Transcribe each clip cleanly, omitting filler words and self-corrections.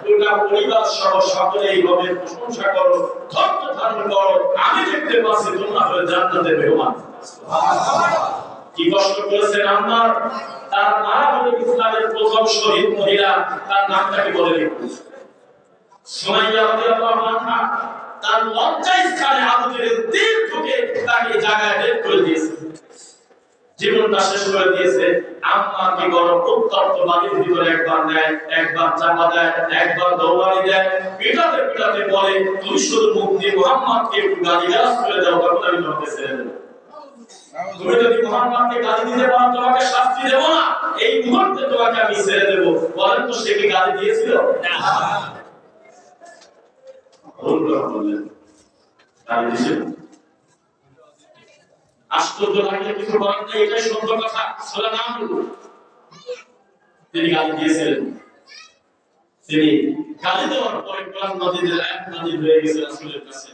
গোটা পরিবার সহ সকলেই রবের প্রশংসা করো, ধৈর্য ধারণ করো। আমি দেখতে পাচ্ছি তোমরা হয়ে জান্নাতে মেহমান। কি কষ্ট করেছেন আম্মার। তার মা হলো ইসলামের প্রথম শহীদ মহিলা, তার নামটাকে বলে দিন সুমাইয়া রাদিয়াল্লাহু আনহা। তার লজ্জাস্থানে আবু জেহেল তীর ঢুকে তাকে জায়গায় বের করে দিয়েছে, জীবনটা শেষ করে দিয়েছে। আম্মাকে গরম উত্তপ্ত বালির ভিতরে একবার নেয়, একবার চাপা দেয়, একবার দৌড়ানি দেয়, পিটাতে পিটাতে বলে তুমি শুধু মুখ দিয়ে মুহাম্মদকে একটু গালিগালাজ করে দাও, তখন আমি তোমাকে ছেড়ে দেব। তুমি যদি মুহাম্মদকে গালি দিতে পারো তোমাকে শাস্তি দেব না, এই মুহূর্তে তোমাকে আমি ছেড়ে দেব। বলেন তো সে কি গালি দিয়েছিল? না। বললেন গালি দিয়েছিল। আশ্চর্য লাগলে কিছু বলেন না, এটাই সত্য কথা। সূরা নামল তিনি গালি দিয়েছিলেন। তিনি গালি দেওয়ার পরে কোরআন মাজিদের আয়াত নাযিল হয়ে গেছে রাসূলের কাছে,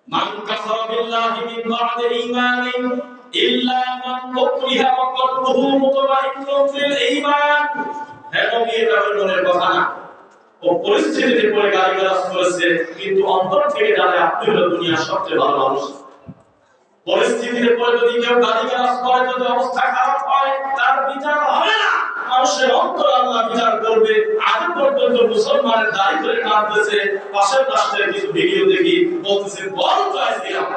মান কাফারা বিল্লাহি মিন বা'দি ঈমানিন ইল্লা মান উকরিহা ওয়া কলবুহু মুতমাইন্নুন বিল ঈমান। হ্যাঁ নবী, এটা মনের কথা না। ও পরিস্থিতিতে পড়ে গালিগালাজ করেছে, কিন্তু অন্তর থেকে জানে আপনি হলো দুনিয়ার সবচেয়ে ভালো মানুষ। পরিস্থিতিতে পড়ে যদি কেউ গালিগালাজ করে, যদি অবস্থা খারাপ হয়, তার বিচার হবে না, মানুষের অন্তর আল্লাহ বিচার করবে। আজ পর্যন্ত মুসলমানের দাড়ি ধরে কাঁদতেছে, পাশের রাষ্ট্রের কিছু ভিডিও দেখি, বলতেছে বল জয় শ্রীরাম।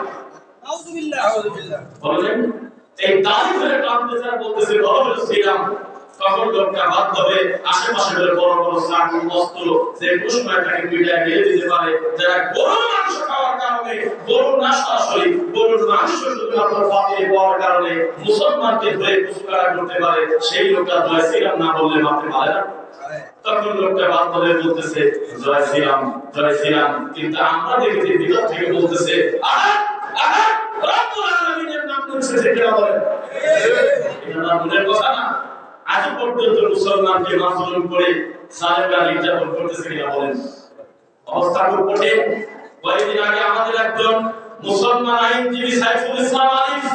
নাউযুবিল্লাহ, নাউযুবিল্লাহ। বলেন এই দাড়ি ধরে কাঁদতেছে আর বলতেছে বল শ্রীরাম। তখন লোকটা বাধ্য হয়ে আশেপাশে বড় বড় সার অস্ত্র যে কুসময়টাকে পিটায় মেরে দিতে পারে, যারা গরুর মাংস খাওয়ার কারণে, গরুর না সরাসরি গরুর মাংস শুধুমাত্র পাতিয়ে পাওয়ার কারণে মুসলমানকে ধরে কুচকারা করতে পারে, সেই লোকটা জয় শ্রীরাম না বললে মারতে পারে না। তখন লোকটা বাধ্য হয়ে বলতেছে জয় শ্রীরাম, জয় শ্রীরাম। কিন্তু আমরা দেখেছি ভিতর থেকে বলতেছে আহাত আহাত রব্বুল আলামিনের নাম নিচ্ছে, ঠিক না বলেন? এটা না মনের কথা না। আজ পর্যন্ত মুসলমানকে মাসুম করে সালেমরা নির্যাতন করতেছে কিনা বলেন? অবস্থা খুব কঠিন। কয়েকদিন আগে আমাদের একজন মুসলমান আইনজীবী সাইফুল ইসলাম আলিফ,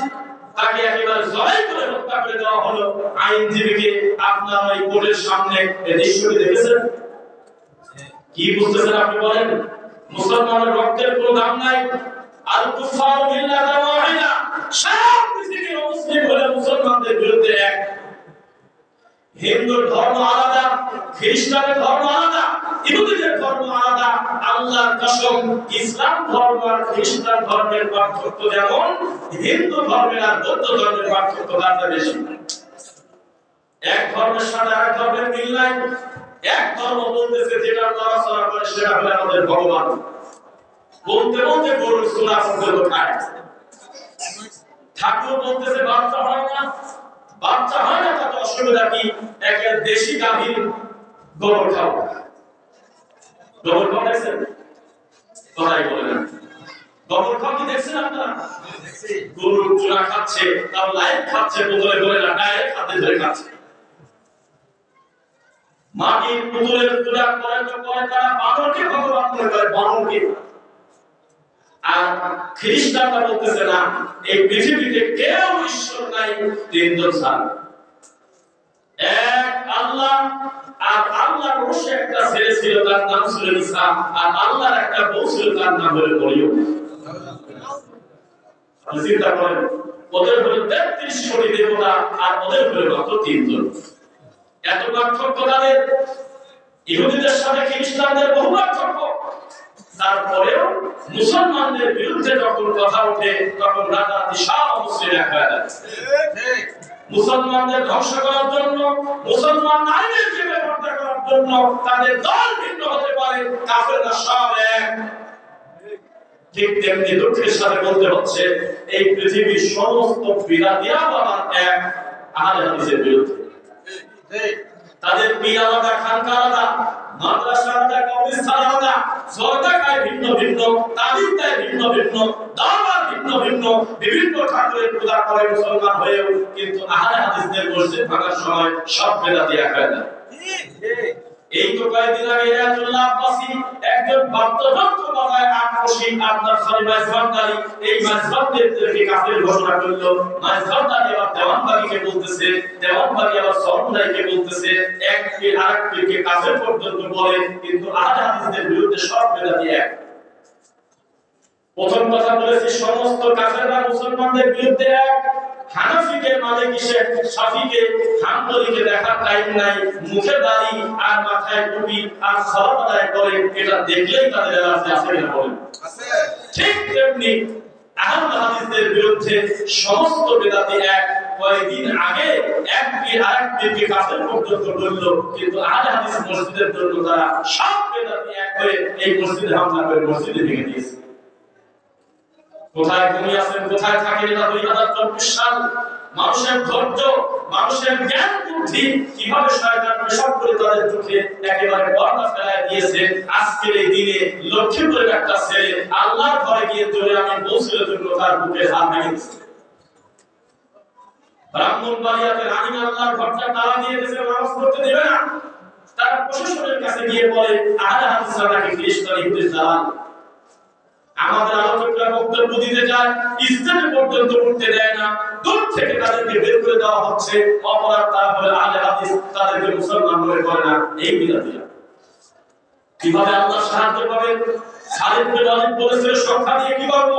তাকে একেবারে জবাই করে হত্যা করে দেওয়া হলো। আইনজীবীকে আপনার ওই কোর্টের সামনে এই দৃশ্যটি দেখেছেন? কি বুঝতেছেন আপনি বলেন? মুসলমানের রক্তের কোনো দাম নাই। আল কুফার বিল্লাহি ওয়াহিদা, সারা পৃথিবীর মুসলিম হলে মুসলমানদের বিরুদ্ধে এক। হিন্দুর ধর্ম আলাদা, খ্রিস্টানের ধর্ম আলাদা, ইহুদিদের ধর্ম আলাদা। আল্লাহর কসম, ইসলাম ধর্ম আর খ্রিস্টান ধর্মের পার্থক্য যেমন হিন্দু ধর্মের আর বৌদ্ধ ধর্মের পার্থক্য তার বেশি। এক ধর্মের সাথে আরেক ধর্মের মিল নাই। এক ধর্ম বলতেছে যেটা নড়াচড়া করে সেটা হলো আমাদের ভগবান, বলতে বলতে গরুর চূড়া পর্যন্ত খায়। ঠাকুর বলতেছে বাচ্চা হয় না, বাচ্চা হয় না, তাতে অসুবিধা কি? একটা দেশি গাভীর গোবর খাও। গোবর খাও দেখছেন? কথাই বলে না। গোবর খাও কি দেখছেন আপনারা? গরুর চূড়া খাচ্ছে, তার লাইভ খাচ্ছে, বোতলে করে না, ডাইরেক্ট হাতে ধরে খাচ্ছে। মাটির পুতুলের পূজা করে তো করে তারা বানরকে ভগবান মনে করে, বানরকে। আর খ্রিস্টানরা বলতেছে না, এই পৃথিবীতে কেউ ঈশ্বর নাই, তিনজন ছাড়া এক আল্লাহ। আর আল্লাহর অবশ্য একটা ছেলে ছিল, তার নাম ছিল ঈসা। আর আল্লাহর একটা বউ ছিল, তার নাম হলো মরিয়ম। চিন্তা করেন, ওদের হলো ৩৩ কোটি দেবতা আর ওদের হলো মাত্র তিনজন। এত পার্থক্য তাদের। ইহুদিদের সাথে খ্রিস্টানদের বহু পার্থক্য। তারপরেও মুসলমানদের বিরুদ্ধে যখন কথা ওঠে, তখন রাতারাতি সব মুসলিম এক হয়ে যায়। মুসলমানদের ধ্বংস করার জন্য, মুসলমান নারীদেরকে ব্যবহার করার জন্য তাদের দল ভিন্ন হতে পারে, কাফেররা সব এক। ঠিক তেমনি দুঃখের সাথে বলতে হচ্ছে, এই পৃথিবীর সমস্ত বিরাদিয়া বাবা এক আহলে হাদিসের বিরুদ্ধে। তাদের পীর আলাদা, খানকা আলাদা, মাদ্রাসা আলাদা, কবরস্থান আলাদা, সরকার ভিন্ন ভিন্ন, তাবিজ দেয় ভিন্ন ভিন্ন, দরবার ভিন্ন ভিন্ন, বিভিন্ন ঠাকুরের পূজা করে মুসলমান হয়েও কিন্তু আহলে হাদিসদের মসজিদ ভাঙার সময় সব বেদাতি এক হয়ে যায়। এই তো কয়েকদিন আগে রাজুল্লাহ আব্বাসী এক একজন বাদ্যযন্ত্র বাজায় আকস্মিক আপনার সরি মাঝবান্দারি এই মাঝবান্দারদেরকে কাফের ঘোষণা করলো। মাঝবান্দারি আবার দেওয়ানবাগিকে বলতেছে, দেওয়ানবাগি আবার সরমদাইকে বলতেছে, এক পীর আরেক পীরকে কাফের পর্যন্ত বলে। কিন্তু আহলে হাদিসদের বিরুদ্ধে সব বেদাতি এক। প্রথম কথা বলেছি সমস্ত কাফেররা মুসলমানদের বিরুদ্ধে এক। হানাফিকে মালিকি শেখ শাফিকে হাম্বলিকে দেখার টাইম নাই, মুখে দাড়ি আর মাথায় টুপি আর সালাত আদায় করে, এটা দেখলেই তাদের এলার্জি আছে কিনা বলেন? আছে। ঠিক তেমনি আহলে হাদিসদের বিরুদ্ধে সমস্ত বেদাতি এক। কয়েকদিন আগে এক পীর আরেক পীরকে কাফের পর্যন্ত বলল, কিন্তু আহলে হাদিস মসজিদের জন্য তারা সব বেদাতি এক হয়ে এই মসজিদে হামলা করে মসজিদে ভেঙে দিয়েছে। কোথায় ঘুমিয়ে আছেন, কোথায় থাকেন? এটা 2024 সাল। মানুষের ধৈর্য, মানুষের জ্ঞান বুদ্ধি কিভাবে শয়তান পেশাব করে তাদের চোখে একেবারে পর্দা ফেলায় দিয়েছে। আজকের এই দিনে লক্ষ্মীপুরের একটা ছেলে আল্লাহর ঘরে গিয়ে জোরে আমি পৌঁছার জন্য তার বুকে হাত ভেঙেছে। ব্রাহ্মণবাড়িয়াতে রানী আল্লাহর ঘরটা তালা দিয়ে দিয়েছে, নামাজ পড়তে দেবে না। তার প্রশাসনের কাছে গিয়ে বলে আহলে হাদিসরা নাকি খ্রিস্টান ইহুদি জালাল। আমাদের আলোচকরা বক্তব্য দিতে যায়, ইসলাম পর্যন্ত উঠতে দেয় না, দূর থেকে তাদেরকে বের করে দেওয়া হচ্ছে। অপরাধ তারা বলে আহলে হাদিস, তাদেরকে মুসলমান মনে করে না। এই বিদাতিরা কিভাবে আল্লাহ সাহায্য পাবে? খালিদ বিন ওয়ালিদ বলেছিল সংখ্যা দিয়ে কি করব?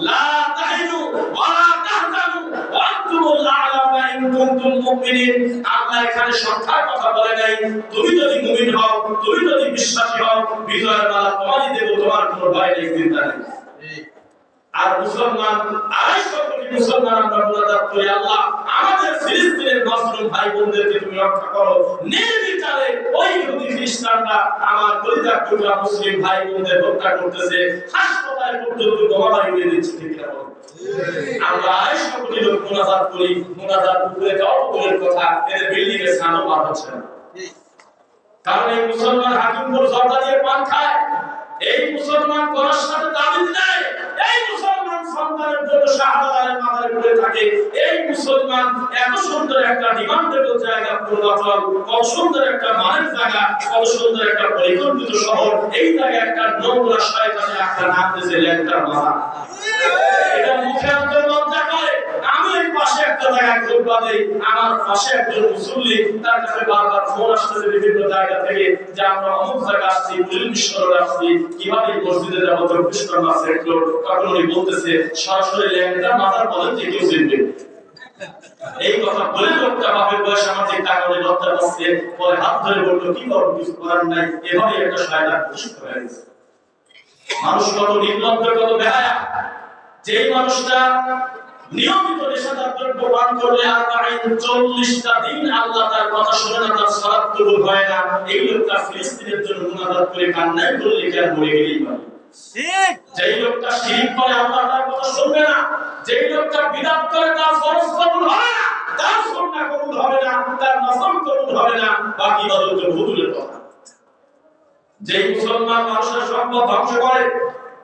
লা তাহিনু ওয়া লা তাহজানু ওয়া আনতুমুল আ'লাউনা ইন কুনতুম মুমিনিন। আল্লাহ এখানে সংখ্যার কথা বলে নাই। তুমি যদি মুমিন হও, তুমি যদি বিশ্বাসী হও, বিজয়ের মালা তোমারই দেব, তোমার কোনো ভয় নেই, চিন্তা নেই। আর মুসলমান 250 কোটি মুসলমান আমরা মুনাজাত করি, আল্লাহ আমাদের ফিলিস্তিনের মাসলুম ভাই বোনদেরকে তুমি রক্ষা করো। নির্বিচারে ওই ইহুদি খ্রিস্টানরা আমার কলিজার টুকরা মুসলিম ভাই বোনদের হত্যা করতেছে, হাসপাতালে পর্যন্ত বোমা লাগিয়ে দিচ্ছে। ঠিক না বল? আমরা 250 কোটি লোক মুনাজাত করি, মুনাজাত উপরে যাওয়ার দূরের কথা, এদের বিল্ডিং এর ছাদও পার হচ্ছে না। কারণ এই মুসলমান হাকিমপুর জর্দা দিয়ে পান খায়, এই মুসলমান করার সাথে তাবিজ নেয়, এই মুসলমান সন্তানের জন্য শাহাদাতের মাথায় পড়ে থাকে, এই মুসলমান এত সুন্দর একটা ডিমান্ডেবল জায়গা পূর্বাচল, কত সুন্দর একটা মানের জায়গা, কত সুন্দর একটা পরিকল্পিত শহর, এই জায়গায় একটা নোংরা শয়তানের একটা নাম দিয়েছে ল্যাংটার মাথা। এটা মুখে আনতে লজ্জা করে। আমি এই পাশে একটা জায়গায় খোঁজবা দেই, আমার পাশে একজন মুসল্লি, তার কাছে বারবার ফোন আসতেছে বিভিন্ন জায়গা থেকে যে আমরা অমুক জায়গা আসছি, মিশরে আসছি, কিভাবে মসজিদে যাবো, 24 মাস একলো। তখন উনি বলতেছে সরাসরি ল্যাংটার মাথার বলেন যে কেউ চিনবে। এই কথা বলে লোকটা বাপের বয়স আমাদের কারণে লজ্জা পাচ্ছে, পরে হাত ধরে বললো কি করবো, কিছু করার নাই। এভাবে একটা শয়তান প্রশিক্ষিত হয়ে গেছে। মানুষ কত নির্লজ্জ, কত বেহায়া। যেই মানুষটা নিয়মিত নেশাদার দ্রব্য পান করলে আর 40টা দিন আল্লাহ তার কথা শুনে না, তার সালাত কবুল হয় না, এই লোকটা ফিলিস্তিনের জন্য মুনাজাত করে কান্নাই করলে কি আর মরে গেলেই পারে? ঠিক। যেই লোকটা শিরক করে আল্লাহ তার কথা শুনবে না, যেই লোকটা বিদআত করে তার ফরজ কবুল হবে না, তার সুন্নাহ কবুল হবে না, তার নফল কবুল হবে না, বাকি ইবাদত তো হুজুরের কথা। যেই মুসলমান মানুষের সম্পদ ধ্বংস করে,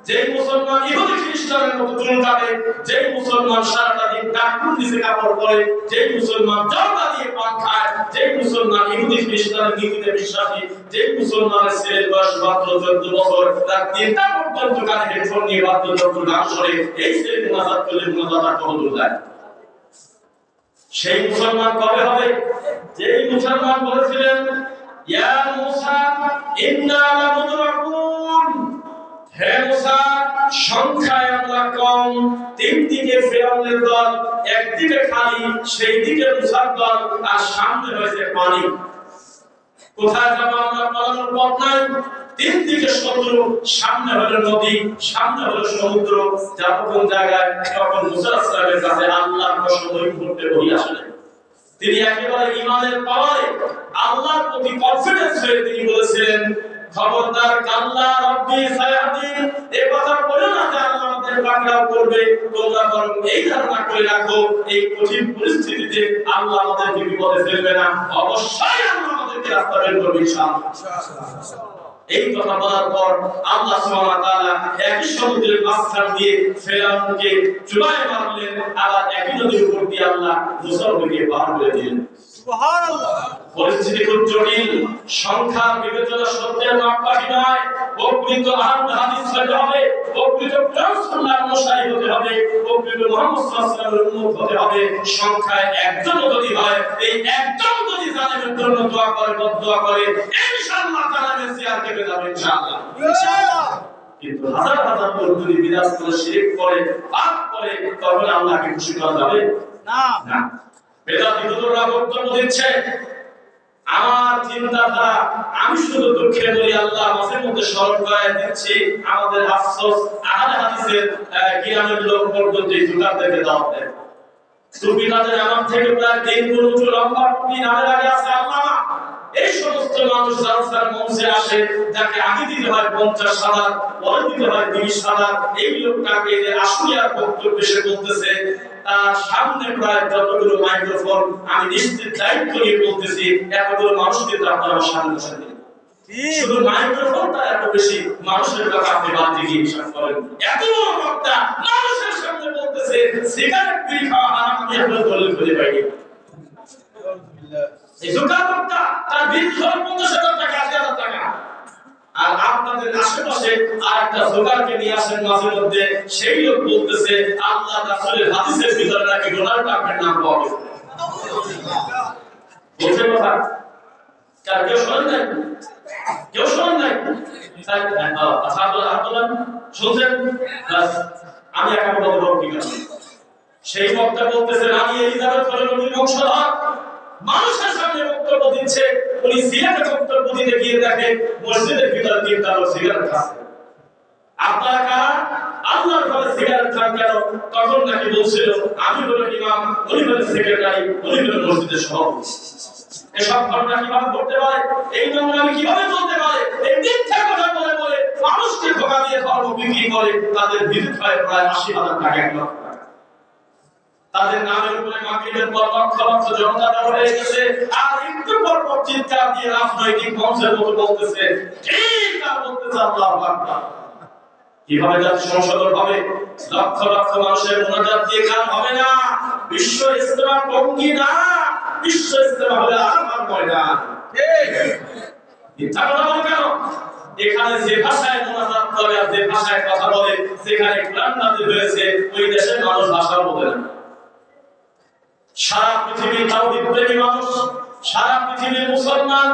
যেই মুসলমান ইহুদি খ্রিস্টানের মতো চুল কাটে, যেই মুসলমান সারাটা দিন কাপড় নিচে কাপড় পরে, যেই মুসলমান জর্দা দিয়ে পান খায়, যেই মুসলমান ইহুদি খ্রিস্টানের নীতিতে বিশ্বাসী, যেই মুসলমানের ছেলের বয়স মাত্র 14 বছর, তার 3টা পর্যন্ত কানে হেডফোন নিয়ে বাদ্যযন্ত্র গান শোনে, এই ছেলে মুনাজাত করলে মুনাজাত কবুল যায়। সেই মুসলমান কবে হবে? যেই মুসলমান বলেছিলেন ইয়া মুসা ইন্না লামুদরাকুন, হে মুসা সংখ্যায় আমরা কম, 3 দিকে ফিরআউনের দল, একদিকে খালি, সেই দিকে মুসার দল, আর সামনে রয়েছে পানি। কোথায় যাব আমরা? পালানোর পথ নাই। 3 দিকে শত্রু, সামনে হলো নদী, সামনে হলো সমুদ্র। যাব কোন জায়গায়? তখন মুসা আলাইহিস কাছে আল্লাহর কসম ওই মুহূর্তে বই আসলে তিনি একেবারে ঈমানের পাওয়ারে আল্লাহর প্রতি কনফিডেন্স হয়ে তিনি বলেছিলেন খবরদার কাল্লা রব্বি সায়াহদিন, এই কথা বলে না যে আল্লাহ আমাদের পাকড়াও করবে, তোমরা বরং এই ধারণা করে রাখো এই কঠিন পরিস্থিতিতে আল্লাহ আমাদেরকে বিপদে ফেলবে না, অবশ্যই আল্লাহ আমাদেরকে রাস্তা বের করবে ইনশাআল্লাহ। এই কথা বলার পর আল্লাহ সুবহানাহু ওয়া তাআলা একই সমুদ্রের মাঝখান দিয়ে ফিরআউনকে চুবায় মারলেন, আবার একই নদীর উপর দিয়ে আল্লাহ মুসাকে পার করে দিলেন। সুবহানাল্লাহ। পরিস্থিতি খুব জটিল, সংখ্যা বিবেচনা সত্যের মাপকাঠি নয়। প্রকৃত হাদিস হতে হবে, প্রকৃত সুন্নাহর অনুসারী হতে হবে, প্রকৃত মুহাম্মদ সাল্লাল্লাহু আলাইহি ওয়াসাল্লামের উম্মত হতে হবে। সংখ্যায় একজন যদি হয়, এই একজন যদি জালেমের জন্য দোয়া করে, বদদোয়া করে, ইনশাআল্লাহ জালেমের চেয়ার কেটে যাবে ইনশাআল্লাহ। ইনশাআল্লাহ। কিন্তু হাজার হাজার লোক যদি বিদাত করে, শিরক করে, পাপ করে, তখন আল্লাহকে খুশি করা যাবে না। না। বেদাতি হুজুররা বক্তব্য দিচ্ছে, আমার চিন্তাধারা আমি শুধু দুঃখে বলি, আল্লাহ মাঝে মধ্যে স্মরণ করায় দিচ্ছি। আমাদের আফসোস, আহলে হাদিসের কিয়ামের লোক পর্যন্ত এই জুকার থেকে দাওয়াত দেয়। টুপি তাদের আমার থেকে প্রায় 3 গুণ উঁচু, লম্বা টুপি, নামের আগে আছে আল্লামা। এই সমস্ত মানুষ জালসার মঞ্চে আসে, যাকে আগে দিতে হয় 50,000, পরে দিতে হয় 30,000। এই লোকটাকে আশুলিয়ার বক্তব্য এসে বলতেছে, তার সামনে প্রায় যতগুলো মাইক্রোফোন, আমি নিশ্চিত দায়িত্ব নিয়ে বলতেছি, এতগুলো মানুষ কিন্তু আপনারা সামনে বসে নেই। শুধু মাইক্রোফোনটা এত বেশি, মানুষের কথা আপনি বাদ দিয়ে হিসাব করেন। এত বড় বক্তা মানুষের সামনে বলতেছে সিগারেট বিড়ি খাওয়া হারাম, আমি আপনার দলিল খুঁজে পাইনি। এই জোকার বক্তা তার বিড়ি খাওয়া 50,000 টাকা, 80,000 টাকা। আর আপনাদের আশেপাশে আরেকটা জোকারকে নিয়ে আসেন মাঝে মধ্যে, সেই লোক বলতেছে আল্লাহ রাসূলের হাদিসের ভিতরে নাকি ডোনাল্ড ট্রাম্পের নাম পাওয়া গেছে। বলছে কথা কার কেউ শোনেন নাই? কেউ শোনেন নাই? শুনছেন? আমি একটা কথা বলবো, ঠিক আছে? সেই বক্তা বলতেছে রানী এলিজাবেথ হলেন নবীর বংশধর। মানুষের সামনে বক্তব্য দিচ্ছে, উনি সিগারেট বক্তব্য দিতে গিয়ে দেখে মসজিদের ভিতরে 3টা লোক সিগারেট খাচ্ছে। আপনারা কারা? আল্লাহর ঘরে সিগারেট খান কেন? তখন নাকি বলছিল আমি হলো ইমাম, উনি হলেন সেক্রেটারি, উনি হলেন মসজিদের সভাপতি। এসব ঘটনা কিভাবে ঘটতে পারে? এই নোংরামি কিভাবে চলতে পারে? এই মিথ্যা কথা বলে বলে মানুষকে ধোঁকা দিয়ে ধর্ম বিক্রি করে, তাদের বিরুদ্ধে হয় প্রায় 80,000 টাকা, 1 লক্ষ টাকা। তাদের নামের উপরে মাগরিবের পর লক্ষ লক্ষ জনতা জড়ো হয়ে গেছে, আর একটু পর পর চিৎকার দিয়ে রাজনৈতিক মঞ্চের মতো বলতেছে ঠিক, আর বলতেছে আল্লাহু আকবার। কিভাবে জাতি সংশোধন হবে? লক্ষ লক্ষ মানুষের মুনাজাত দিয়ে কাজ হবে না। বিশ্ব ইজতেমা টঙ্গী না, বিশ্ব ইজতেমা হলে আমার ময়দান। ঠিক মিথ্যা কথা বলে কেন? এখানে যে ভাষায় মুনাজাত করে আর যে ভাষায় কথা বলে, সেখানে কোরআন নাযিল হয়েছে, ওই দেশের মানুষ ভাষা বলে না। সারা পৃথিবীর তাওহীদ প্রেমী মানুষ, সারা পৃথিবীর মুসলমান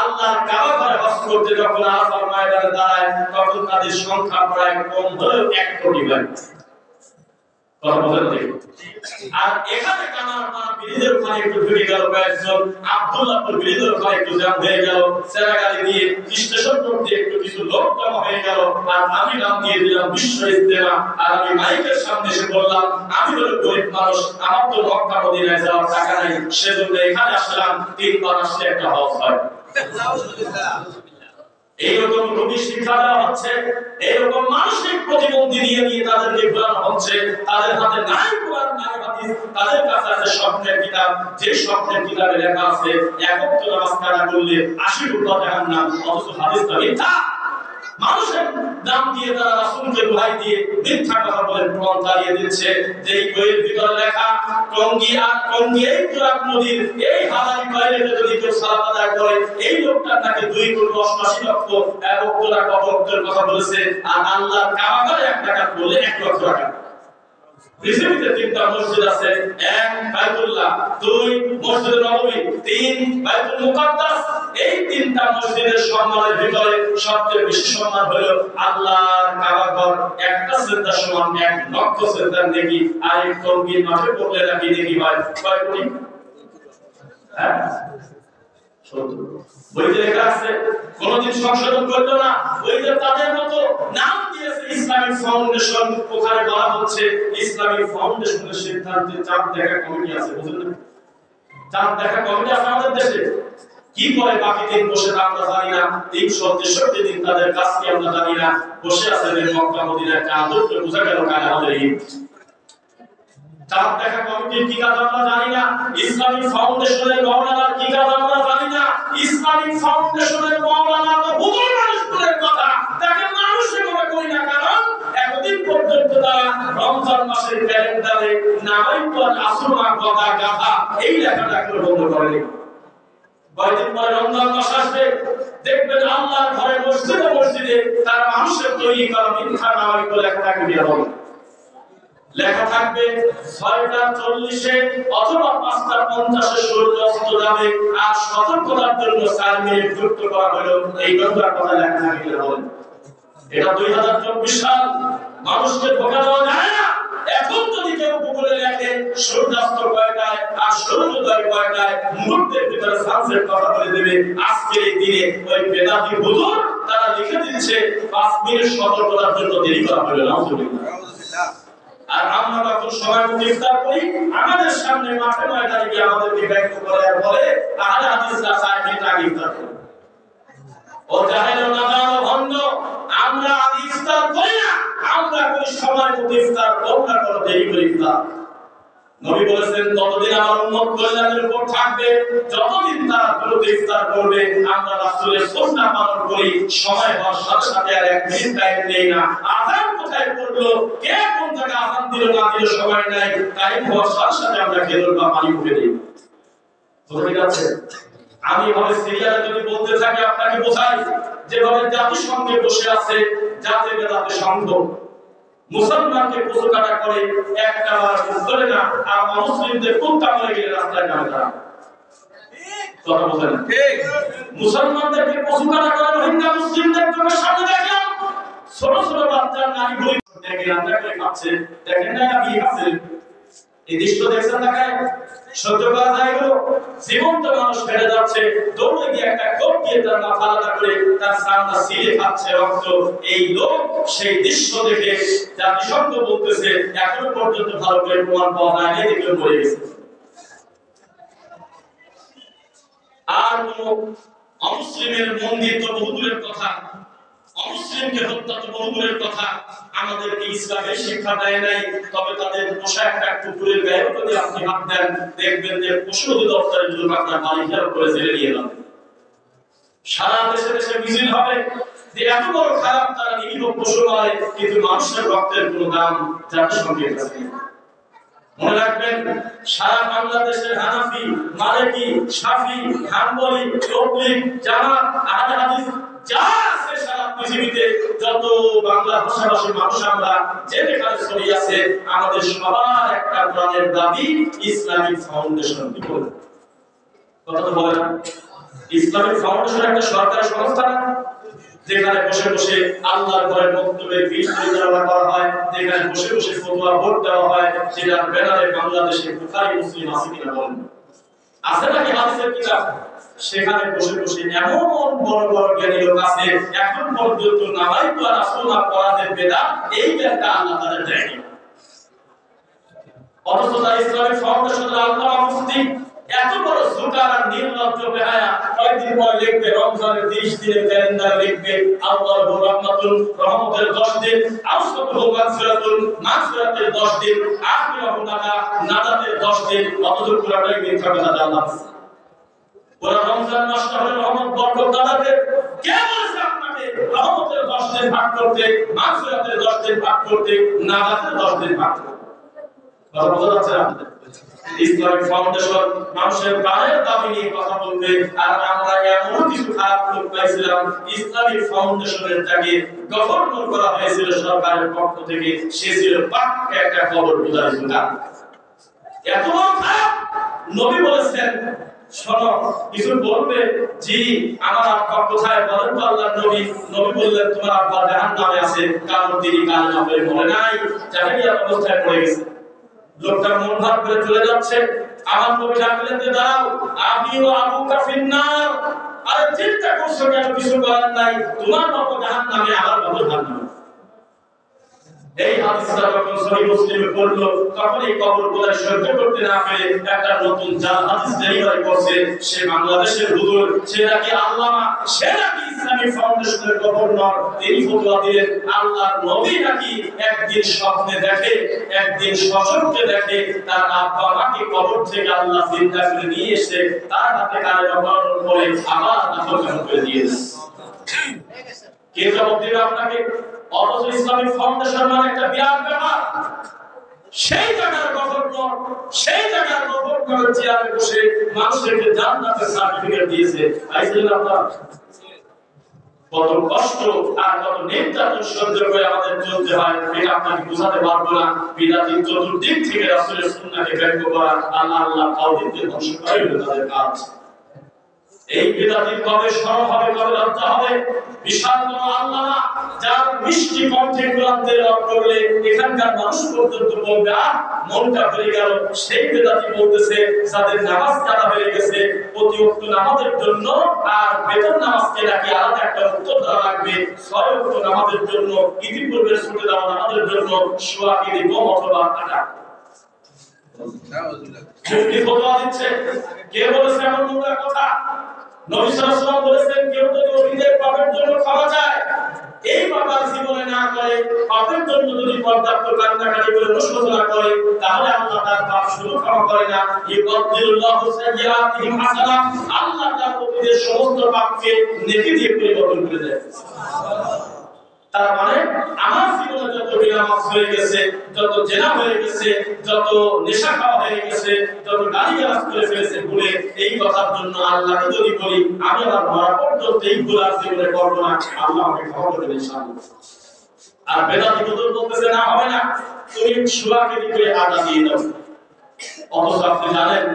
আল্লাহর কাবা ঘরে হজ করতে যখন আরাফার ময়দানে দাঁড়ায়, তখন তাদের সংখ্যা প্রায় কম হলেও 1 কোটি হয়। কথা বলেন ঠিক? আর এখানে কানার ব্রিজের ওখানে একটু ঢুকে গেল কয়েকজন, আব্দুল্লাহপুর ব্রিজের ওখানে একটু জ্যাম হয়ে গেল, সেরাগাড়ি দিয়ে স্টেশন রোড দিয়ে একটু কিছু লোক জমা হয়ে গেল, আর আমি নাম দিয়ে দিলাম বিশ্ব ইজতেমা। আর আমি মাইকের সামনে এসে বললাম আমি হলো গরিব মানুষ, আমার তো মক্কা মদিনায় যাওয়ার টাকা নাই, সেজন্য এখানে আসলাম, 3 বার আসলে একটা হজ হয়। এইরকম রবি শিক্ষা দেওয়া হচ্ছে, এইরকম মানসিক প্রতিবন্ধী নিয়ে তাদেরকে ঘোরানো হচ্ছে। তাদের হাতে নাই কোরআন নাই হাদিস, তাদের কাছে আছে স্বপ্নের কিতাব, যে স্বপ্নের কিতাবে লেখা আছে 1 ওয়াক্ত নামাজ কাজা করলে 80 রূপা জাহান্নাম, অথচ হাদিসটা মিথ্যা। মানুষের নাম দিয়ে তারা রাসূলকে দোহাই দিয়ে মিথ্যা কথা বলে প্রমাণ চালিয়ে দিচ্ছে যে এই বইয়ের ভিতরে লেখা টঙ্গী আর টঙ্গী এই তুরাগ নদীর এই হাজারি টয়লেটে যদি কেউ সালাত আদায় করে, এই লোকটা তাকে 2 কোটি 88 লক্ষ বক্তরা কবরের কথা বলেছে, আর আল্লাহর কাবা ঘরে 1 টাকা বলে 1 লক্ষ টাকা। পৃথিবীতে 3টা মসজিদ আছে, 1 বাইতুল্লাহ, 2 মসজিদে নববী, 3 বাইতুল মুকাদ্দাস। এই 3টা মসজিদের সম্মানের ভিতরে সবচেয়ে বেশি সম্মান হলো আল্লাহর কাবা ঘর। একটা সিজদা সমান 1 লক্ষ সিজদার নেকি, আর এক টঙ্গীর মাঠে পড়লে নাকি নেকি হয় কয় কোটি? হ্যাঁ, বইতে লেখা আছে, কোনদিন সংশোধন করলো না। ওই যে তাদের মতো নাম দিয়েছে ইসলামিক ফাউন্ডেশন, ওখানে বলা হচ্ছে ইসলামিক ফাউন্ডেশনের সিদ্ধান্তে চাঁদ দেখা কমিটি আছে, বুঝলেন না? চাঁদ দেখা কমিটি আছে আমাদের দেশে। কি করে বাকি দিন বসে আমরা জানি না, 363 দিন তাদের কাজ কি আমরা জানি না, বসে আছেন মক্কা মদিনায়, চাঁদ উঠলে বোঝা গেল কালে আমাদের ঈদ। চাঁদ দেখা কমিটির কি কাজ আমরা জানি না, ইসলামিক ফাউন্ডেশনের মাওলানার কি কাজ আমরা জানি না। ইসলামিক ফাউন্ডেশনের মাওলানা তো ভুল মানুষের কথা, তাকে মানুষে মনে করি না, কারণ এতদিন পর্যন্ত তারা রমজান মাসের ক্যালেন্ডারে নামাইতুল আসুমা গদা গাধা এই লেখাটা একটু বন্ধ করেনি। কয়েকদিন পরে রমজান মাস আসবে, দেখবেন আল্লাহর ঘরে মসজিদে মসজিদে তারা মানুষের তৈরি করা মিথ্যা নামাজ লেখা থাকবে, লেখা থাকবে 6:40 অথবা 5:50 সূর্য অস্ত যাবে, আর সতর্কতার জন্য 4 মিনিট যুক্ত করা হলো, এই কথার কথা লেখা থাকবে। এটা 2024 সাল, মানুষকে ধোঁকা দেওয়া যায় না। এখন যদি কেউ গুগলে লেখে সূর্যাস্ত কয়টায় আর সূর্যোদয় কয়টায়, মুহূর্তের ভিতরে সানসেট কথা বলে দেবে। আজকের এই দিনে ওই বেদাতি হুজুর তারা লিখে দিচ্ছে 5 মিনিট সতর্কতার জন্য দেরি করা হলো। আলহামদুলিল্লাহ। আর আমরা যখন সময় মতো ইফতার করি, আমাদের সামনে মাঠে ময়দানে গিয়ে আমাদেরকে ব্যক্ত করে আর বলে আহলে হাদিসরা 4 মিনিট আগে ইফতার করে। ও জাহেল ও নাদান ও ভণ্ড, আমরা আগে ইফতার করি না, আমরা করি সময় মতো ইফতার, তোমরা করো দেরি করে ইফতার। নবী বলেছেন ততদিন আমার উম্মত কল্যাণের উপর থাকবে যতদিন তারা দ্রুত ইফতার করবে। আমরা রাসূলের সুন্নাহ পালন করি, সময় হওয়ার সাথে সাথে আর 1 মিনিট টাইম নেই না। আযান কোথায় পড়লো, কে কোন জায়গায় আযান দিল না দিল সময় নাই, টাইম হওয়ার সাথে সাথে আমরা খেজুর বা পানি মুখে দিই। ঠিক আছে, আমি এভাবে সিরিয়ালে যদি বলতে থাকি আপনাকে বোঝাই, যেভাবে জাতিসংঘে বসে আছে জাতিসংঘ মুসলমানকে পশু কাটা করে একটা বার করে না, আর মুসলিমদের কুত্তা করে গেলে রাস্তায় নামে তারা। কথা বলেন ঠিক? মুসলমানদেরকে পশু কাটা করে রোহিঙ্গা মুসলিমদের চোখের সামনে দেখলাম, ছোট ছোট বাচ্চা নারী বই দেখে রান্না করে খাচ্ছে, দেখেন না কি খাচ্ছে, এই দৃশ্য দেখছেন না? কেন সহ্য করা যায় গো? জীবন্ত মানুষ ফেলে যাচ্ছে, দৌড়ে গিয়ে একটা কোপ দিয়ে তার মাথা আলাদা করে তার সামনে সিলে খাচ্ছে রক্ত। এই লোক সেই দৃশ্য দেখে জাতিসংঘ বলতেছে এখনো পর্যন্ত ভালো করে প্রমাণ পাওয়া যায়নি যে কেউ মরে গেছে। আর কোন অমুসলিমের মন্দির তো বহুদূরের কথা, অমুসলিমকে হত্যা তো বহুদূরের কথা, আমাদেরকে ইসলামের শিক্ষা দেয় নাই। তবে তাদের পোশাকটা কুকুরের গায়ে যদি আপনি হাত দেন, দেখবেন যে পশু অধিদপ্তরের লোক আপনার বাড়ি ঘেরাও করে জেলে নিয়ে যাবে। সারা দেশে দেশে মিছিল হবে যে এত বড় খারাপ, তারা নিরীহ পশু মারে, কিন্তু মানুষের রক্তের কোনো দাম জাতিসংঘের কাছে নেই। মনে রাখবেন, সারা বাংলাদেশের হানাফি, মালিকি, শাফি, হাম্বলি, তাবলীগ, জামাত, আহলে হাদিস যা আছে সারা পৃথিবীতে যত বাংলা ভাষাভাষী মানুষ আমরা যেখানে ছড়িয়ে আছে, আমাদের সবার একটা প্রাণের দাবি ইসলামিক ফাউন্ডেশন। কি বলে কথা তো বলে না? ইসলামিক ফাউন্ডেশন একটা সরকারি সংস্থা না, যেখানে বসে বসে আল্লাহর ঘরের বক্তব্যের ভিড় পরিচালনা করা হয়, যেখানে বসে বসে ফতোয়া ভোট দেওয়া হয়, যেটার ব্যানারে বাংলাদেশে বুখারী মুসলিম আছে কিনা বলেন, আছে নাকি হাদিসের কিতাব? সেখানে বসে বসে এমন বড় বড় জ্ঞানী লোক আছে, এখন পর্যন্ত নামাই তো আর আসনা পড়াদের বেদা এই জ্ঞানটা আল্লাহ তাদের দেয়নি। অথচ তার ইসলামিক ফাউন্ডেশনের আল্লামা মুফতি এত বড় জুকার আর নির্লজ্জ বেহায়া, কয়েকদিন পর লিখবে রমজানের 30 দিনের ক্যালেন্ডার লিখবে, আল্লাহর রহমাতুল রহমতের 10 দিন, আউসাতুল মাগফিরাতুল মাগফিরাতের 10 দিন, আখিরাহু নাজাতের 10 দিন। অথচ পুরাটাই মিথ্যা কথা আল্লাহ। পুরা রমজান মাসটা হলো রহমত বরকত দাদাদের। কে বলেছে আপনাকে রহমতের 10 দিন ভাগ করতে, মাগফিরাতের 10 দিন ভাগ করতে, নাজাতের 10 দিন ভাগ করতে? কথা বোঝা যাচ্ছে আপনাদের? ইসলামিক ফাউন্ডেশন মানুষের প্রাণের দাবি নিয়ে কথা বলবে, আর আমরা এমন কিছু খারাপ লোক পাইছিলাম, ইসলামিক ফাউন্ডেশনের যাকে গভর্নর করা হয়েছিল সরকারের পক্ষ থেকে, সে ছিল পাক্কা একটা খবর বোঝার জন্য। এত খারাপ। নবী বলেছেন, শোনো কিছু বলবে, জি আমার আব্বা কোথায় বলেন তো আল্লাহর নবী। নবী বললেন তোমার আব্বা জাহান্নামে আছে, কারণ তিনি কালেমা পড়ে মরে নাই, জাহেলিয়াত অবস্থায় পড়ে গেছে। লোকটা মন ভাব করে চলে যাচ্ছে, আমার নবী ডাকলেন যে দাঁড়াও, আমি ও আবু কাফিন্নার। আরে চিন্তা করছো কেন? কিছু করার নাই, তোমার বাবা জাহান্নামে, আমার বাবা জাহান্নামে। এই হাদিসটা যখন সহিহ মুসলিমে পড়লো, তখন এই কবর বোঝাই সহ্য করতে না পেরে একটা নতুন জাল হাদিস ডেলিভারি করছে। সে বাংলাদেশের হুজুর, সে নাকি আল্লামা, সে নাকি ইসলামিক ফাউন্ডেশনের গভর্নর। তিনি ফতোয়া দিলেন আল্লাহর নবী নাকি একদিন স্বপ্নে দেখে, একদিন স্বচক্ষে দেখে তার আব্বা মাকে কবর থেকে আল্লাহ জিন্দা করে নিয়ে এসে তার হাতে কালেমা পড়ানোর পরে আবার দাফন করে দিয়েছে। কে জবাব দিবে আপনাকে? অথচ ইসলামিক ফাউন্ডেশন মানে একটা বিরাট ব্যাপার। সেই জায়গার গভর্নর, সেই জায়গার গভর্নর চেয়ারে বসে মানুষকে জান্নাতের সার্টিফিকেট দিয়েছে। আইসেন আপনারা কত কষ্ট আর কত নির্যাতন সহ্য করে আমাদের চলতে হয়, এটা আপনাকে বোঝাতে পারবো না। বিদাতির চতুর্দিক থেকে রাসূলের সুন্নাহকে ব্যঙ্গ করা, আল্লাহ তাওহীদকে ধ্বংস করাই হলো তাদের কাজ। এই বিদাতির কবে শরম হবে, কবে লজ্জা হবে? বিশাল কোন আল্লাহ যার মিষ্টি কণ্ঠে কোরআন তেলাওয়াত করলে এখানকার মানুষ পর্যন্ত বলবে মনটা ভরে গেল। সেই বিদাতি বলতেছে যাদের নামাজ কাটা হয়ে গেছে প্রতি ওয়াক্ত নামাজের জন্য আর বেতন নামাজকে নাকি আলাদা একটা উত্তর দেওয়া লাগবে, 6 ওয়াক্ত নামাজের জন্য ইতিপূর্বে ছুটে দেওয়া নামাজের জন্য সোয়াকে দিব অথবা কাটা। মুফতি ফতোয়া দিচ্ছে। কে বলেছে এমন নোংরা কথা? নবী সাল্লাল্লাহু আলাইহি ওয়াসাল্লাম বলেছেন কেউ যদি অতীতের পাপের জন্য ক্ষমা চায়, এই পাপ জীবনে না করে পাপের জন্য যদি পর্যাপ্ত কান্নাকাটি করে অনুশোচনা করে, তাহলে আল্লাহ তার পাপ শুধু ক্ষমা করে না, ইউবাদদিলুল্লাহু সাইয়্যাতিহিম হাসানাত, আল্লাহ তার অতীতের সমস্ত পাপকে নেকি দিয়ে পরিবর্তন করে দেয়। তার মানে আমার জীবনে যত বিনামাজ হয়ে গেছে, যত জেনা হয়ে গেছে, যত নেশা খাওয়া হয়ে গেছে, যত গালিগালাজ করে ফেলেছে ভুলে, এই কথার জন্য আল্লাহকে যদি বলি আমি আমার মরা পর্যন্ত এই ভুল আর জীবনে করবো না, আল্লাহ আমাকে ক্ষমা করে দেবেন ইনশাআল্লাহ। আর বেদাতি হুজুর বলতেছে না হবে না, তুমি সুরাকে দিকে আদা দিয়ে দাও। অথচ আপনি জানেন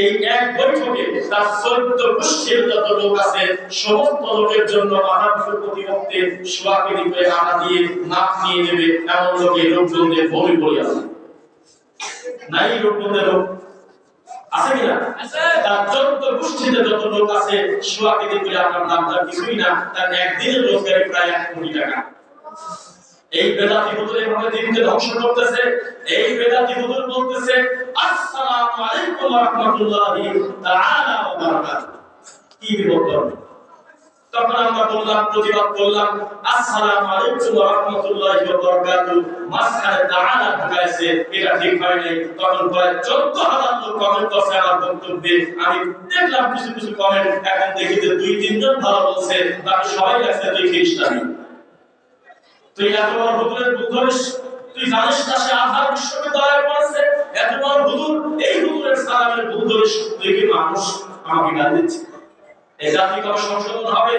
এই এক বৈঠকে তার 14 গোষ্ঠীর যত লোক আছে সমস্ত লোকের জন্য মাথার প্রতিমুক্তি সুরাকে দিকে আদা দিয়ে নাক নিয়ে নেবে, এমন লোকের লোকজনদের বমি বলি আছে নাই? লোকজনদের লোক আছে কিনা? তার 14 গোষ্ঠীতে যত লোক আছে সুরাকে দিকে আপনার দামটা কিছুই না, তার একদিনের রোজগারে প্রায় 1 কোটি টাকা। এই বেদাতি হুজুর এভাবে দিনকে ধ্বংস করতেছে। এই বেদাতি হুজুর বলতেছে আসসালামু আলাইকুম ওয়া রাহমাতুল্লাহি তাআলা ওয়া বারাকাতুহু। কি বিবর্তন? তখন আমরা বললাম, প্রতিবাদ করলাম আসসালামু আলাইকুম ওয়া রাহমাতুল্লাহি ওয়া বারাকাতুহু, মাঝখানে তাআলা ঢুকাইছে, এটা ঠিক হয় নাই। তখন প্রায় 14000 লোক কমেন্ট করছে আমার বক্তব্যে। আমি দেখলাম কিছু কিছু কমেন্ট, এখন দেখি যে 2-3 জন ভালো বলছে, বাকি সবাই আছে তুই খ্রিস্টান। তুই এত বড় হুজুরের বুদ্ধরিস, তুই জানিস না সে আজহার বিশ্ববিদ্যালয়ে পড়েছে, এত বড় হুজুর, এই হুজুরের সালামের বুদ্ধরিস, তুই কি মানুষ? আমাকে গালি দিচ্ছে। এই জাতি কবে সংশোধন হবে?